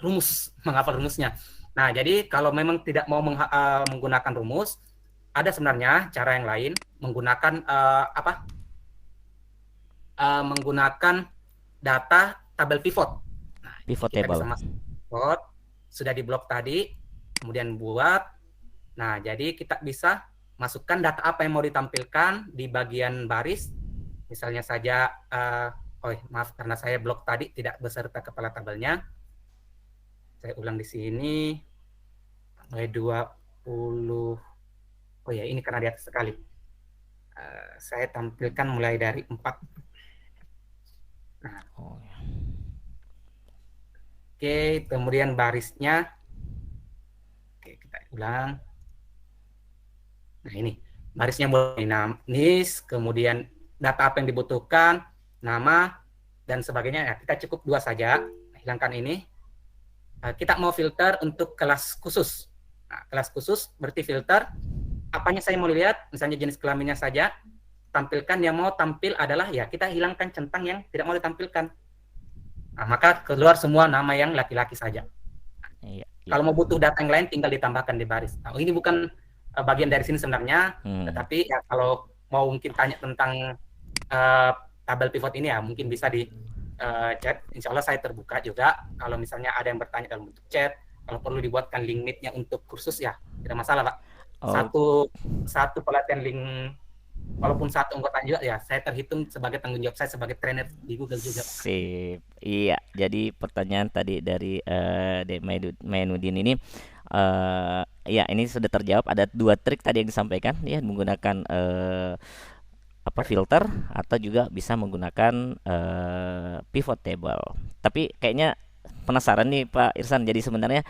rumus, menghafal rumusnya. Nah, jadi kalau memang tidak mau menggunakan rumus, ada sebenarnya cara yang lain, menggunakan menggunakan data tabel pivot. Nah, pivot table. Pivot sudah di blok tadi, kemudian buat. Nah, jadi kita bisa masukkan data apa yang mau ditampilkan di bagian baris. Misalnya saja, maaf karena saya blok tadi tidak beserta kepala tabelnya. Saya ulang di sini. Mulai 20. Oh ya, ini karena di atas sekali. Saya tampilkan mulai dari 4. Nah, Oh, ya. oke, kemudian barisnya. Oke, kita ulang. Nah, ini barisnya mulai dinamis, kemudian data apa yang dibutuhkan, nama, dan sebagainya. Ya, kita cukup 2 saja. Hilangkan ini. Kita mau filter untuk kelas khusus. Nah, kelas khusus berarti filter apanya saya mau lihat, misalnya jenis kelaminnya saja, tampilkan. Yang mau tampil adalah ya kita hilangkan centang yang tidak mau ditampilkan. Nah, maka keluar semua nama yang laki-laki saja. Iya, iya. Kalau mau butuh data yang lain tinggal ditambahkan di baris. Nah, ini bukan bagian dari sini sebenarnya, tetapi ya kalau mau mungkin tanya tentang tabel pivot ini ya mungkin bisa di chat. Insya Allah saya terbuka juga. Kalau misalnya ada yang bertanya dalam bentuk chat, kalau perlu dibuatkan link meet-nya untuk kursus ya tidak masalah, Pak. Satu pelatihan link, walaupun satu anggota juga ya saya terhitung sebagai tanggung jawab saya sebagai trainer di Google juga, Pak. Sip. Iya, jadi pertanyaan tadi dari Dek Mainudin ini ya ini sudah terjawab. Ada 2 trik tadi yang disampaikan ya, menggunakan filter atau juga bisa menggunakan pivot table. Tapi kayaknya penasaran nih Pak Irsan. Jadi sebenarnya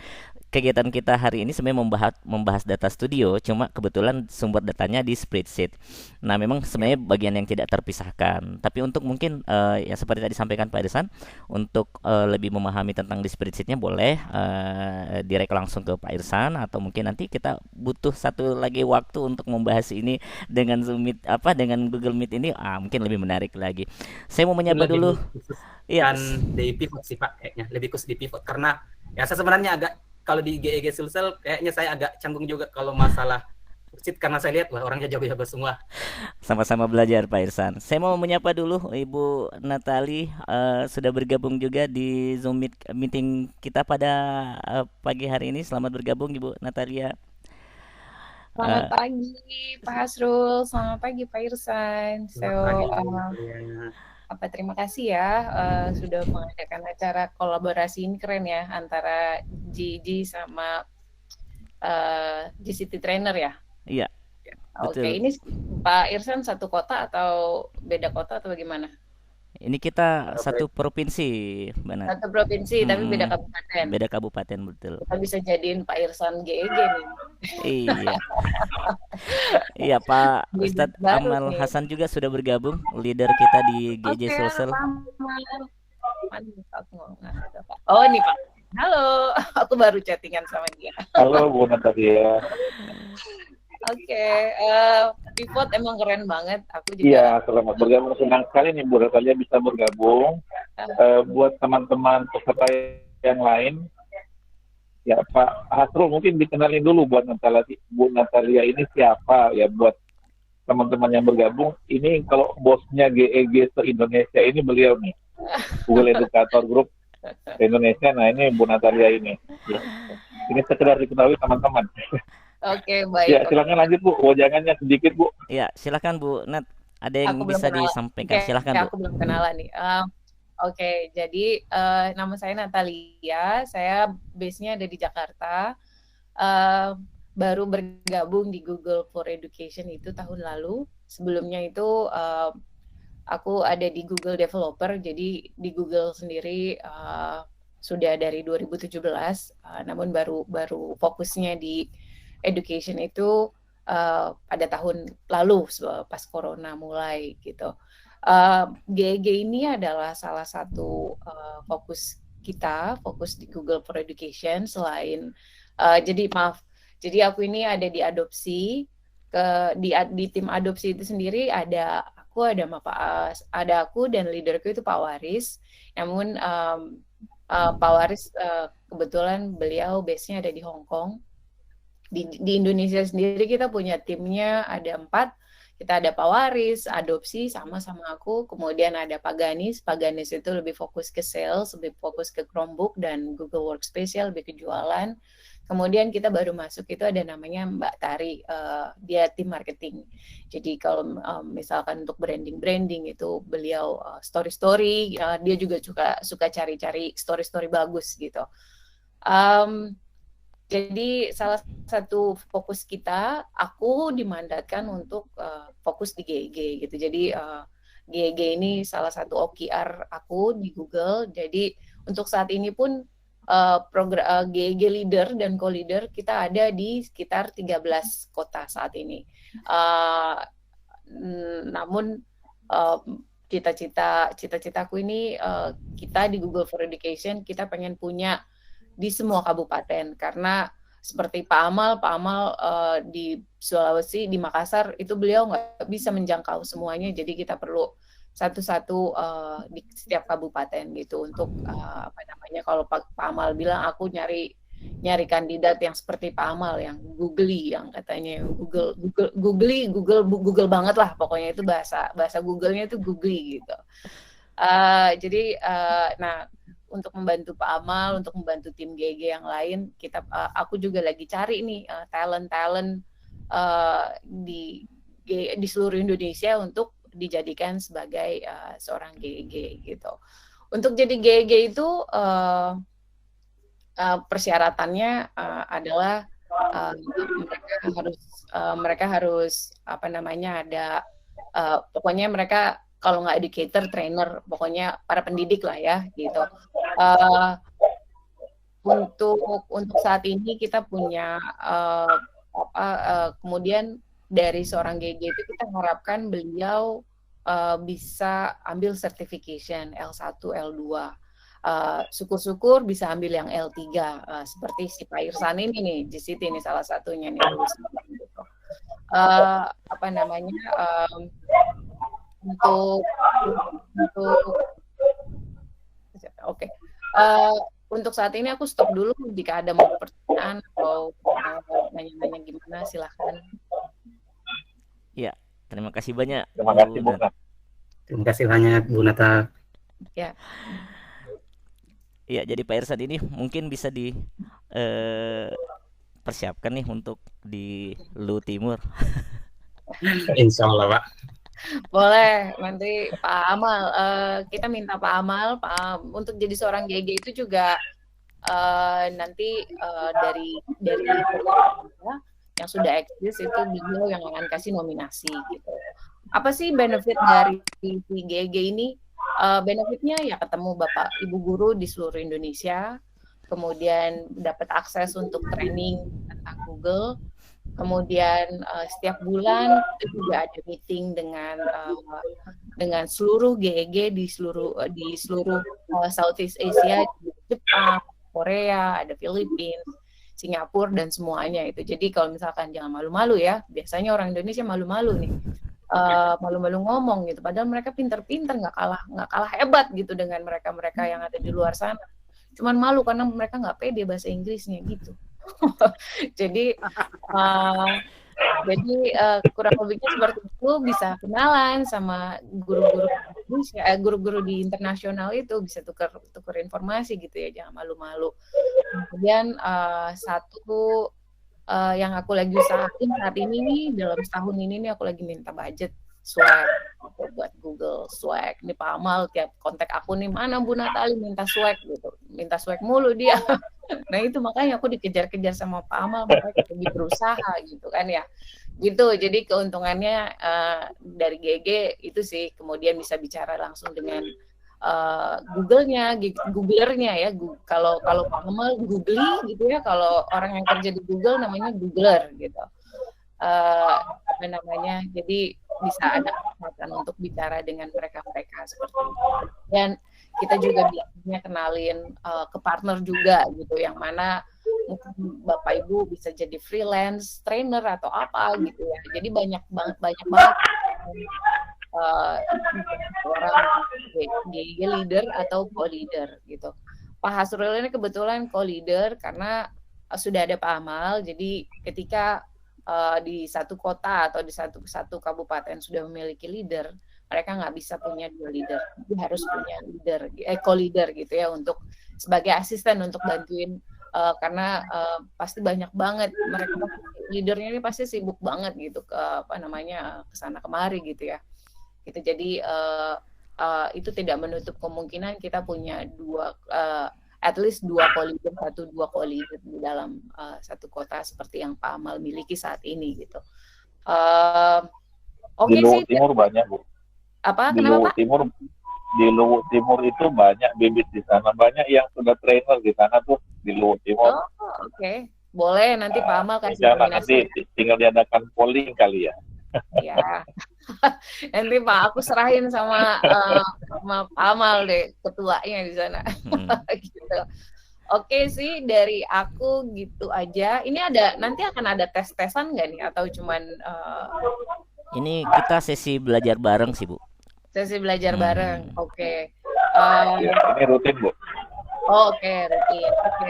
kegiatan kita hari ini sebenarnya membahas data studio, cuma kebetulan sumber datanya di spreadsheet. Nah, memang sebenarnya bagian yang tidak terpisahkan. Tapi untuk mungkin ya seperti tadi disampaikan Pak Irsan, untuk lebih memahami tentang di spreadsheetnya boleh direct langsung ke Pak Irsan, atau mungkin nanti kita butuh satu lagi waktu untuk membahas ini dengan Zoom Meet dengan Google Meet ini mungkin lebih menarik lagi. Saya mau menyapa dulu. Iya. Dan di pivot sih Pak, kayaknya lebih khusus di pivot karena ya saya sebenarnya agak kalau di GEG Sulsel kayaknya saya agak canggung juga kalau masalah sheet karena saya lihat wah orangnya jago-jago semua. Sama-sama belajar Pak Irsan. Saya mau menyapa dulu Ibu Natali, sudah bergabung juga di Zoom meeting kita pada pagi hari ini. Selamat bergabung Ibu Natalia. Selamat pagi Pak Hasrul, selamat pagi Pak Irsan. Terima kasih ya sudah mengadakan acara kolaborasi ini, keren ya, antara GG sama GCT Trainer ya. Iya. Oke, ini Pak Irsan satu kota atau beda kota atau bagaimana? Ini kita satu provinsi, benar. Satu provinsi tapi beda kabupaten. Beda kabupaten, betul. Kita bisa jadiin Pak Irsan GEG nih. Iya. Iya, Pak Ustadz Amal Hasan juga sudah bergabung, leader kita di GJ Sulsel. Oh, ini Pak. Halo, aku baru chattingan sama dia. Halo Bu Natalia. Oke, pivot emang keren banget. Aku juga. Iya, selamat bergabung. Senang sekali nih Bu Natalia bisa bergabung. Buat teman-teman peserta yang lain, ya Pak Hasrul mungkin dikenalin dulu buat Bu Natalia ini siapa ya, buat teman-teman yang bergabung. Ini kalau bosnya GEG se-Indonesia ini beliau nih, Google Educator Group Indonesia. Nah ini Bu Natalia ini. Ya. Ini sekedar diketahui teman-teman. Oke, baik. Ya, silakan lanjut Bu. Wajangannya sedikit Bu. Ya, silakan Bu Nat. Ada yang bisa disampaikan? Silakan Bu. Aku belum kenalan nih. Oke, jadi nama saya Natalia. Saya base-nya ada di Jakarta. Baru bergabung di Google for Education itu tahun lalu. Sebelumnya itu aku ada di Google Developer. Jadi di Google sendiri sudah dari 2017. Namun baru fokusnya di education itu pada tahun lalu pas corona mulai gitu. GEG ini adalah salah satu fokus di Google for Education. Selain jadi aku ini ada di adopsi, di tim adopsi itu sendiri ada aku dan leaderku itu Pak Waris. Namun Pak Waris kebetulan beliau base-nya ada di Hong Kong. Di Indonesia sendiri kita punya timnya ada 4. Kita ada Pak Waris, adopsi sama aku. Kemudian ada Pak Ganis. Pak Ganis itu lebih fokus ke sales, lebih fokus ke Chromebook dan Google Workspace, lebih ke jualan. Kemudian kita baru masuk itu ada namanya Mbak Tari, dia tim marketing. Jadi kalau misalkan untuk branding itu beliau story, dia juga suka cari-cari story bagus gitu. Jadi salah satu fokus kita, aku dimandatkan untuk fokus di GEG gitu. Jadi GEG ini salah satu OKR aku di Google. Jadi untuk saat ini pun program GEG leader dan co-leader kita ada di sekitar 13 kota saat ini. Namun cita-citaku ini kita di Google for Education kita pengen punya di semua kabupaten, karena seperti Pak Amal di Sulawesi, di Makassar itu beliau nggak bisa menjangkau semuanya, jadi kita perlu satu-satu di setiap kabupaten gitu untuk kalau Pak Amal bilang aku nyari kandidat yang seperti Pak Amal yang googly, yang katanya Google banget lah, pokoknya itu bahasa Google-nya itu googly gitu. Jadi nah untuk membantu Pak Amal, untuk membantu tim GG yang lain, aku juga lagi cari nih talent di seluruh Indonesia untuk dijadikan sebagai seorang GG gitu. Untuk jadi GG itu persyaratannya adalah mereka harus ada pokoknya mereka kalau nggak educator, trainer, pokoknya para pendidik lah ya gitu. Untuk saat ini kita punya kemudian dari seorang GG itu kita harapkan beliau bisa ambil certification L1, L2. Syukur-syukur bisa ambil yang L3 seperti si Pak Irsan ini nih, JCT ini salah satunya nih. Untuk saat ini aku stop dulu, jika ada mau pertanyaan atau nanya-nanya gimana silahkan. Ya, terima kasih banyak. Terima kasih Bu. Terima kasih banyak Bu Nata. Ya. Ya, jadi Pak Irsan ini mungkin bisa persiapkan nih untuk di Lu Timur. Insya Allah Pak. Boleh, nanti Pak Amal, kita minta Pak Amal untuk jadi seorang GG itu juga nanti dari yang sudah eksis itu beliau yang akan kasih nominasi gitu. Apa sih benefit dari GG ini? Benefitnya ya ketemu Bapak Ibu guru di seluruh Indonesia, kemudian dapat akses untuk training tentang Google, kemudian setiap bulan itu juga ada meeting dengan seluruh GEG di seluruh Southeast Asia, Jepang, Korea, ada Filipina, Singapura dan semuanya itu. Jadi kalau misalkan jangan malu-malu ya, biasanya orang Indonesia malu-malu nih. Malu-malu ngomong gitu, padahal mereka pinter-pinter, nggak kalah hebat gitu dengan mereka yang ada di luar sana. Cuman malu karena mereka nggak pede bahasa Inggrisnya gitu. Jadi kurang lebihnya seperti itu, bisa kenalan sama guru-guru di internasional itu, bisa tukar informasi gitu ya, jangan malu-malu. Kemudian satu yang aku lagi usahain saat ini nih, dalam setahun ini nih aku lagi minta budget swag buat Google swag. Ini Pak Amal tiap kontak aku nih, mana Bu Natali minta swag gitu, minta swag mulu dia. Nah itu makanya aku dikejar-kejar sama Pak Amal, makanya aku lagi berusaha gitu kan ya. Gitu, jadi keuntungannya dari GG itu sih, kemudian bisa bicara langsung dengan Googlernya ya. Kalau Pak Amal Googly gitu ya, kalau orang yang kerja di Google namanya Googler gitu. Jadi bisa ada kesempatan untuk bicara dengan mereka seperti itu. Dan kita juga biasanya kenalin ke partner juga gitu, yang mana mungkin Bapak Ibu bisa jadi freelance trainer atau apa gitu ya. Jadi banyak banget orang GG leader atau co-leader gitu. Pak Hasrul ini kebetulan co-leader karena sudah ada Pak Amal, jadi ketika di satu kota atau di satu kabupaten sudah memiliki leader, mereka nggak bisa punya dua leader, dia harus punya co-leader gitu ya, untuk sebagai asisten untuk bantuin, karena pasti banyak banget mereka, leadernya ini pasti sibuk banget gitu ke kesana kemari gitu ya. Gitu. Jadi itu tidak menutup kemungkinan kita punya at least dua co-leader di dalam satu kota seperti yang Pak Amal miliki saat ini gitu. Di Luar Timur banyak Bu. Apa? Di Kenapa, Luwu Pak? Timur, di Luwu Timur itu banyak bibit di sana, banyak yang sudah trainer di sana tuh di Luwu Timur. Oh, oke. Boleh, nanti Pak Amal kasih Insya Allah nominasi. nanti tinggal diadakan polling kali ya. Ya, nanti Pak aku serahin sama sama Pak Amal deh, ketuanya di sana. Gitu. Oke sih, dari aku gitu aja. Ini nanti akan ada tes-tesan nggak nih atau cuman Ini kita sesi belajar bareng sih, Bu. sesi belajar bareng? Oke. Ya, ini rutin, Bu. Oke, rutin. Oke.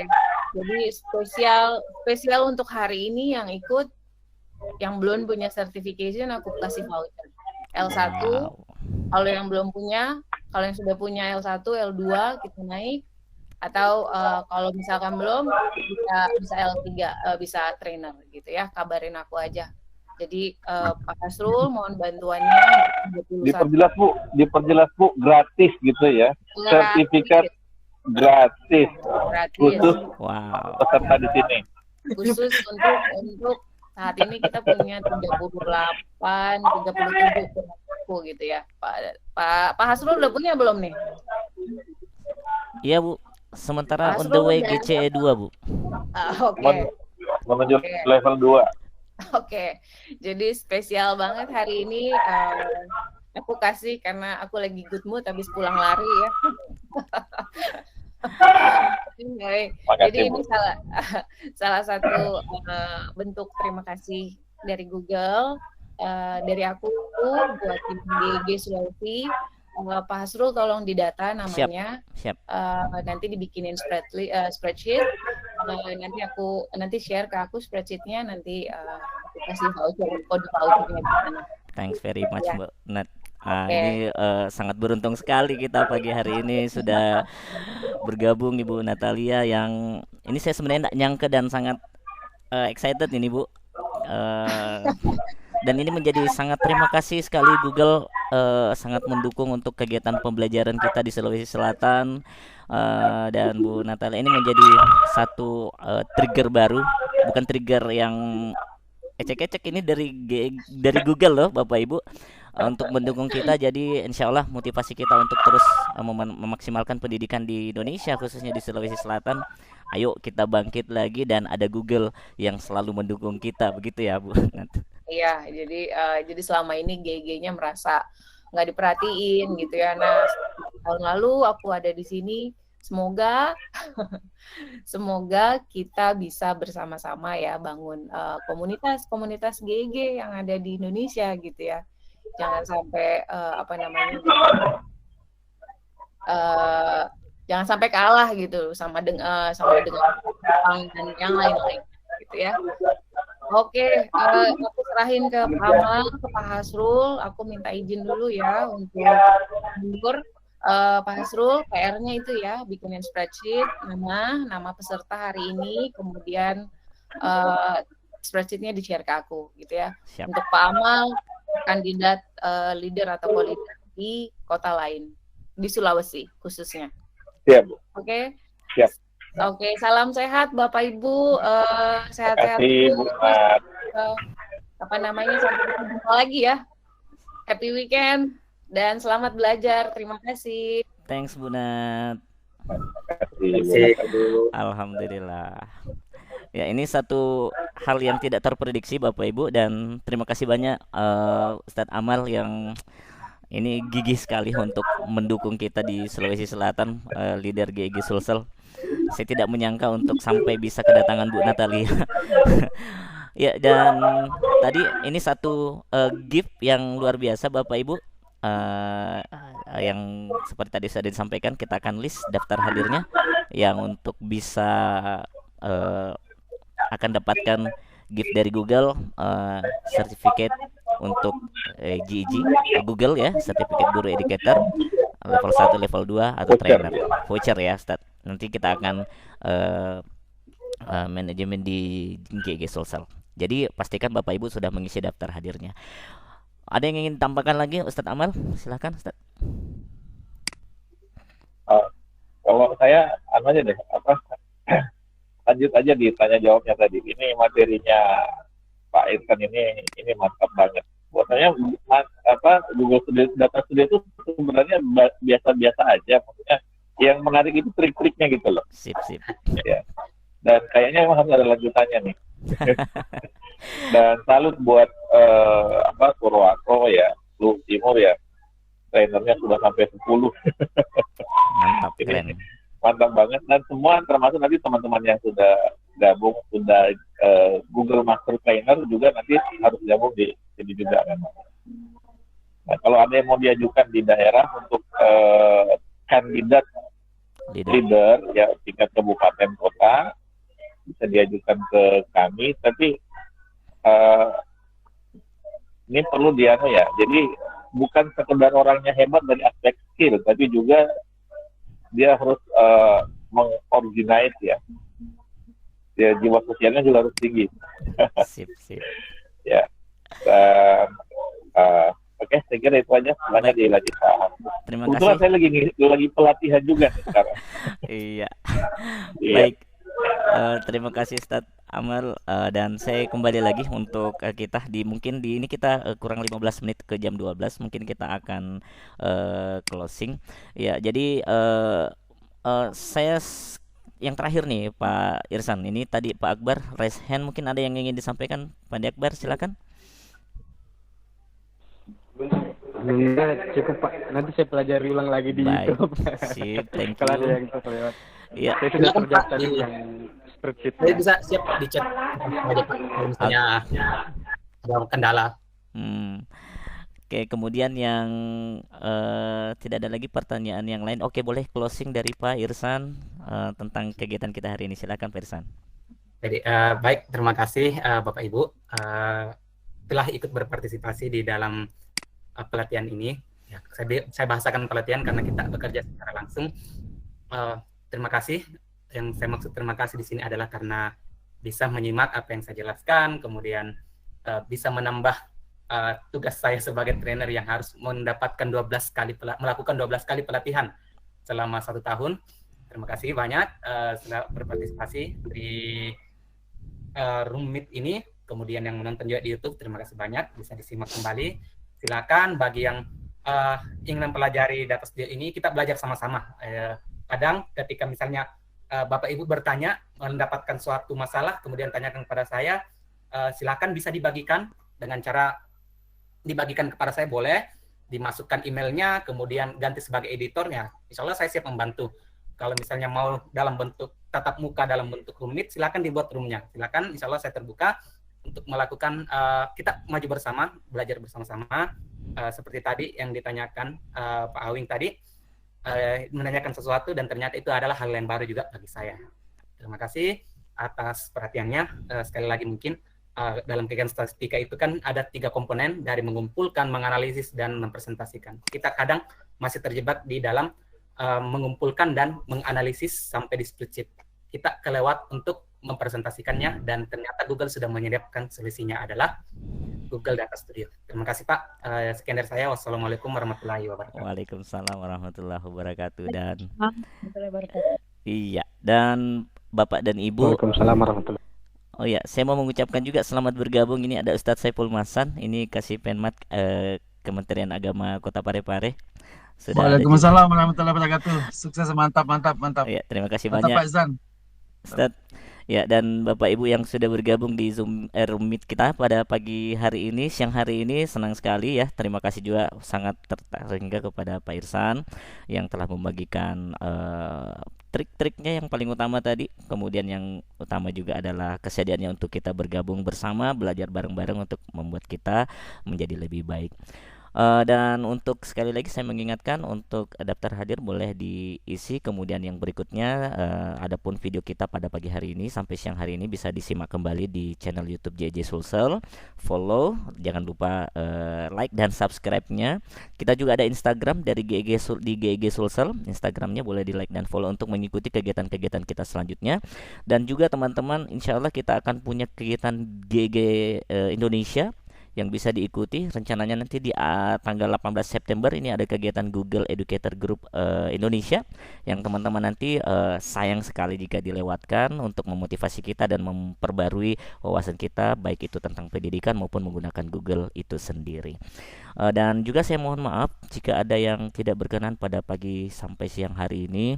Jadi spesial untuk hari ini yang ikut, yang belum punya certification aku kasih voucher L1. Wow. Kalau yang belum punya, kalau yang sudah punya L1, L2 kita naik. Atau kalau misalkan belum, bisa L3, bisa trainer gitu ya. Kabarin aku aja. Jadi Pak Hasrul mohon bantuannya. Diperjelas Bu, gratis gitu ya. Sertifikat gratis. Khusus peserta di sini. Khusus untuk saat ini kita punya 37 gitu ya. Pak Hasrul udah punya belum nih? Iya, Bu. Sementara on the way GCE 2, Bu. Oke. Menuju level 2. Oke. Jadi spesial banget hari ini. Aku kasih karena aku lagi good mood habis pulang lari ya. Jadi ini salah satu bentuk terima kasih dari Google, dari aku buat tim GEG Sulawesi. Pak Hasrul tolong didata namanya. Siap. Nanti dibikinin spreadsheet. Nanti share ke aku spreadsheetnya, nanti aku kasih kode vouchernya di sana. Thanks very much, Mbak Nat. Ini sangat beruntung sekali kita pagi hari ini sudah bergabung Ibu Natalia, yang ini saya sebenarnya tidak nyangka dan sangat excited ini, Bu. Dan ini menjadi sangat terima kasih sekali Google sangat mendukung untuk kegiatan pembelajaran kita di Sulawesi Selatan, dan Bu Natalia ini menjadi satu trigger baru, bukan trigger yang ecek-ecek, ini dari Google loh Bapak Ibu, untuk mendukung kita. Jadi insya Allah motivasi kita untuk terus memaksimalkan pendidikan di Indonesia, khususnya di Sulawesi Selatan. Ayo kita bangkit lagi, dan ada Google yang selalu mendukung kita, begitu ya Bu. Iya, jadi selama ini GG-nya merasa nggak diperhatiin gitu ya. Nah, tahun lalu aku ada di sini. Semoga kita bisa bersama-sama ya bangun komunitas GG yang ada di Indonesia gitu ya. Jangan sampai jangan sampai kalah gitu sama dengan Jepang dan yang lain-lain gitu ya. Oke, aku serahin ke Pak Amal, ke Pak Hasrul. Aku minta izin dulu ya untuk mundur. Pak Hasrul, PR-nya itu ya, bikinin spreadsheet, nama peserta hari ini, kemudian spreadsheet-nya di-share ke aku, gitu ya. Siap. Untuk Pak Amal, kandidat leader atau co-leader di kota lain, di Sulawesi khususnya. Siap. Oke? Siap. Oke, salam sehat Bapak Ibu, sehat-sehat. Sampai jumpa lagi ya. Happy weekend dan selamat belajar. Terima kasih. Thanks Bu Nat. Alhamdulillah. Ya, ini satu hal yang tidak terprediksi Bapak Ibu, dan terima kasih banyak Ustadz Amal yang ini gigih sekali untuk mendukung kita di Sulawesi Selatan, leader GEG Sulsel. Saya tidak menyangka untuk sampai bisa kedatangan Bu Natalia. Ya, dan tadi ini satu gift yang luar biasa Bapak Ibu, yang seperti tadi sudah disampaikan, kita akan list daftar hadirnya yang untuk bisa akan dapatkan gift dari Google, sertifikat untuk GEG Google ya, sertifikat guru educator level 1, level 2 atau trainer, voucher ya Ustaz. Nanti kita akan manajemen di GEG Sulsel. Jadi pastikan Bapak Ibu sudah mengisi daftar hadirnya. Ada yang ingin tambahkan lagi Ustadz Amal? Silakan Ustadz. Kalau saya aja deh, lanjut aja ditanya jawabnya tadi. Ini materinya Pak Irfan ini mantap banget. Bahwasanya Google Data Studio itu sebenarnya biasa-biasa aja, maksudnya yang menarik itu trik-triknya gitu loh. Sip. Ya. Dan kayaknya memang harus ada lanjutannya nih. Dan salut buat Purwako ya, Lu Timur ya, trainernya sudah sampai 10. Mantap, Ini keren. mantap banget, dan semua termasuk nanti teman-teman yang sudah gabung, sudah Google Master Trainer juga nanti harus gabung di sini juga kan. Nah, kalau ada yang mau diajukan di daerah untuk kandidat leader ya tingkat kabupaten kota, bisa diajukan ke kami, tapi ini perlu ya, jadi bukan sekedar orangnya hebat dari aspek skill, tapi juga dia harus mengorganize ya, jiwa sosialnya juga harus tinggi. Sip. Ya, dan oke, saya kira itu aja. Selanjutnya dilanjut Pak. Terima Kebetulan kasih. saya lagi pelatihan juga nih sekarang. Iya. Iya. Baik. Terima kasih Ustadz Amal, dan saya kembali lagi untuk kita mungkin ini kita kurang 15 menit ke jam 12, mungkin kita akan closing. Ya, jadi saya yang terakhir nih Pak Irsan, ini tadi Pak Akbar raise hand, mungkin ada yang ingin disampaikan. Pak Akbar silakan. Enggak, cukup Pak. Nanti saya pelajari ulang lagi di Baik. YouTube. Sip, thank Kalau ada you. yang terlewat. Iya. Saya sudah Silakan, terjawab Pak. tadi Iya. yang spreadsheet. Saya bisa siap di chat aja Pak, kalau misalnya ada kendala. Oke, kemudian yang tidak ada lagi pertanyaan yang lain. Oke, boleh closing dari Pak Irsan tentang kegiatan kita hari ini. Silakan Pak Irsan. Jadi baik, terima kasih Bapak Ibu telah ikut berpartisipasi di dalam pelatihan ini. Ya, saya bahasakan pelatihan karena kita bekerja secara langsung. Terima kasih. Yang saya maksud terima kasih di sini adalah karena bisa menyimak apa yang saya jelaskan, kemudian bisa menambah tugas saya sebagai trainer yang harus mendapatkan melakukan 12 kali pelatihan selama 1 tahun. Terima kasih banyak sudah berpartisipasi di Room Meet ini. Kemudian yang menonton juga di YouTube, terima kasih banyak, bisa disimak kembali. Silakan bagi yang ingin mempelajari data studio ini, kita belajar sama-sama. Kadang ketika misalnya Bapak Ibu bertanya, mendapatkan suatu masalah, kemudian tanyakan kepada saya, silakan bisa dibagikan dengan cara dibagikan kepada saya, boleh dimasukkan emailnya, kemudian ganti sebagai editornya. Insya Allah saya siap membantu. Kalau misalnya mau dalam bentuk tatap muka, dalam bentuk Room Meet, silakan dibuat roomnya. Silakan, insya Allah saya terbuka untuk melakukan, kita maju bersama, belajar bersama-sama. Seperti tadi yang ditanyakan Pak Awing tadi, menanyakan sesuatu dan ternyata itu adalah hal yang baru juga bagi saya. Terima kasih atas perhatiannya. Sekali lagi mungkin dalam kegiatan statistika itu kan ada 3 komponen, dari mengumpulkan, menganalisis, dan mempresentasikan. Kita kadang masih terjebak di dalam mengumpulkan dan menganalisis sampai di spreadsheet. Kita kelewat untuk mempresentasikannya, dan ternyata Google sudah menyediakan solusinya adalah Google Data Studio. Terima kasih Pak. Sekian dari saya. Wassalamualaikum warahmatullahi wabarakatuh. Waalaikumsalam warahmatullahi wabarakatuh. Dan iya, dan Bapak dan Ibu. Waalaikumsalam warahmatullahi. Oh ya, saya mau mengucapkan juga selamat bergabung. Ini ada Ustadz Saiful Masan, ini Kasih Penmat Kementerian Agama Kota Parepare. Waalaikumsalam warahmatullahi wabarakatuh. Sukses, mantap. Ya, terima kasih mantap banyak Pak Izan. Ustadz. Ya, dan Bapak Ibu yang sudah bergabung di Zoom Room Meet kita pada pagi hari ini, siang hari ini, senang sekali ya. Terima kasih juga sangat tertarik kepada Pak Irsan yang telah membagikan trik-triknya yang paling utama tadi. Kemudian yang utama juga adalah kesediaannya untuk kita bergabung bersama, belajar bareng-bareng untuk membuat kita menjadi lebih baik. Dan untuk sekali lagi saya mengingatkan untuk daftar hadir boleh diisi. Kemudian yang berikutnya adapun video kita pada pagi hari ini sampai siang hari ini bisa disimak kembali di channel YouTube JJ Sulsel. Follow, jangan lupa like dan subscribe-nya. Kita juga ada Instagram dari di GG Sulsel. Instagramnya boleh di like dan follow untuk mengikuti kegiatan-kegiatan kita selanjutnya. Dan juga teman-teman, insya Allah kita akan punya kegiatan GG Indonesia yang bisa diikuti. Rencananya nanti di tanggal 18 September ini ada kegiatan Google Educator Group Indonesia yang teman-teman nanti sayang sekali jika dilewatkan untuk memotivasi kita dan memperbarui wawasan kita baik itu tentang pendidikan maupun menggunakan Google itu sendiri. Dan juga saya mohon maaf jika ada yang tidak berkenan pada pagi sampai siang hari ini.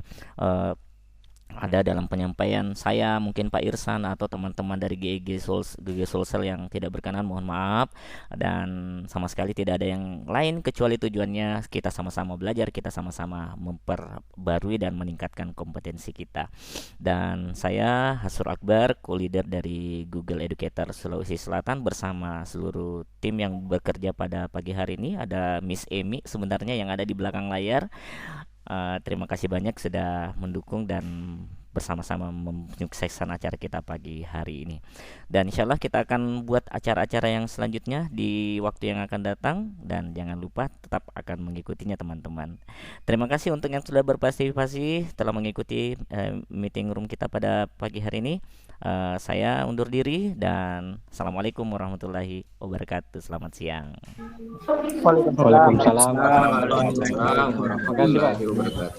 Ada dalam penyampaian saya, mungkin Pak Irsan atau teman-teman dari GEG Sulsel yang tidak berkenan, mohon maaf. Dan sama sekali tidak ada yang lain kecuali tujuannya kita sama-sama belajar, kita sama-sama memperbarui dan meningkatkan kompetensi kita. Dan saya Hasur Akbar, co-leader dari Google Educator Sulawesi Selatan, bersama seluruh tim yang bekerja pada pagi hari ini. Ada Miss Emi sebenarnya yang ada di belakang layar. Terima kasih banyak sudah mendukung dan bersama-sama menyukseskan acara kita pagi hari ini. Dan insya Allah kita akan buat acara-acara yang selanjutnya di waktu yang akan datang. Dan jangan lupa tetap akan mengikutinya teman-teman. Terima kasih untuk yang sudah berpartisipasi telah mengikuti meeting room kita pada pagi hari ini. Saya undur diri dan Assalamualaikum warahmatullahi wabarakatuh. Selamat siang. Waalaikumsalam. Waalaikumsalam warahmatullahi wabarakatuh.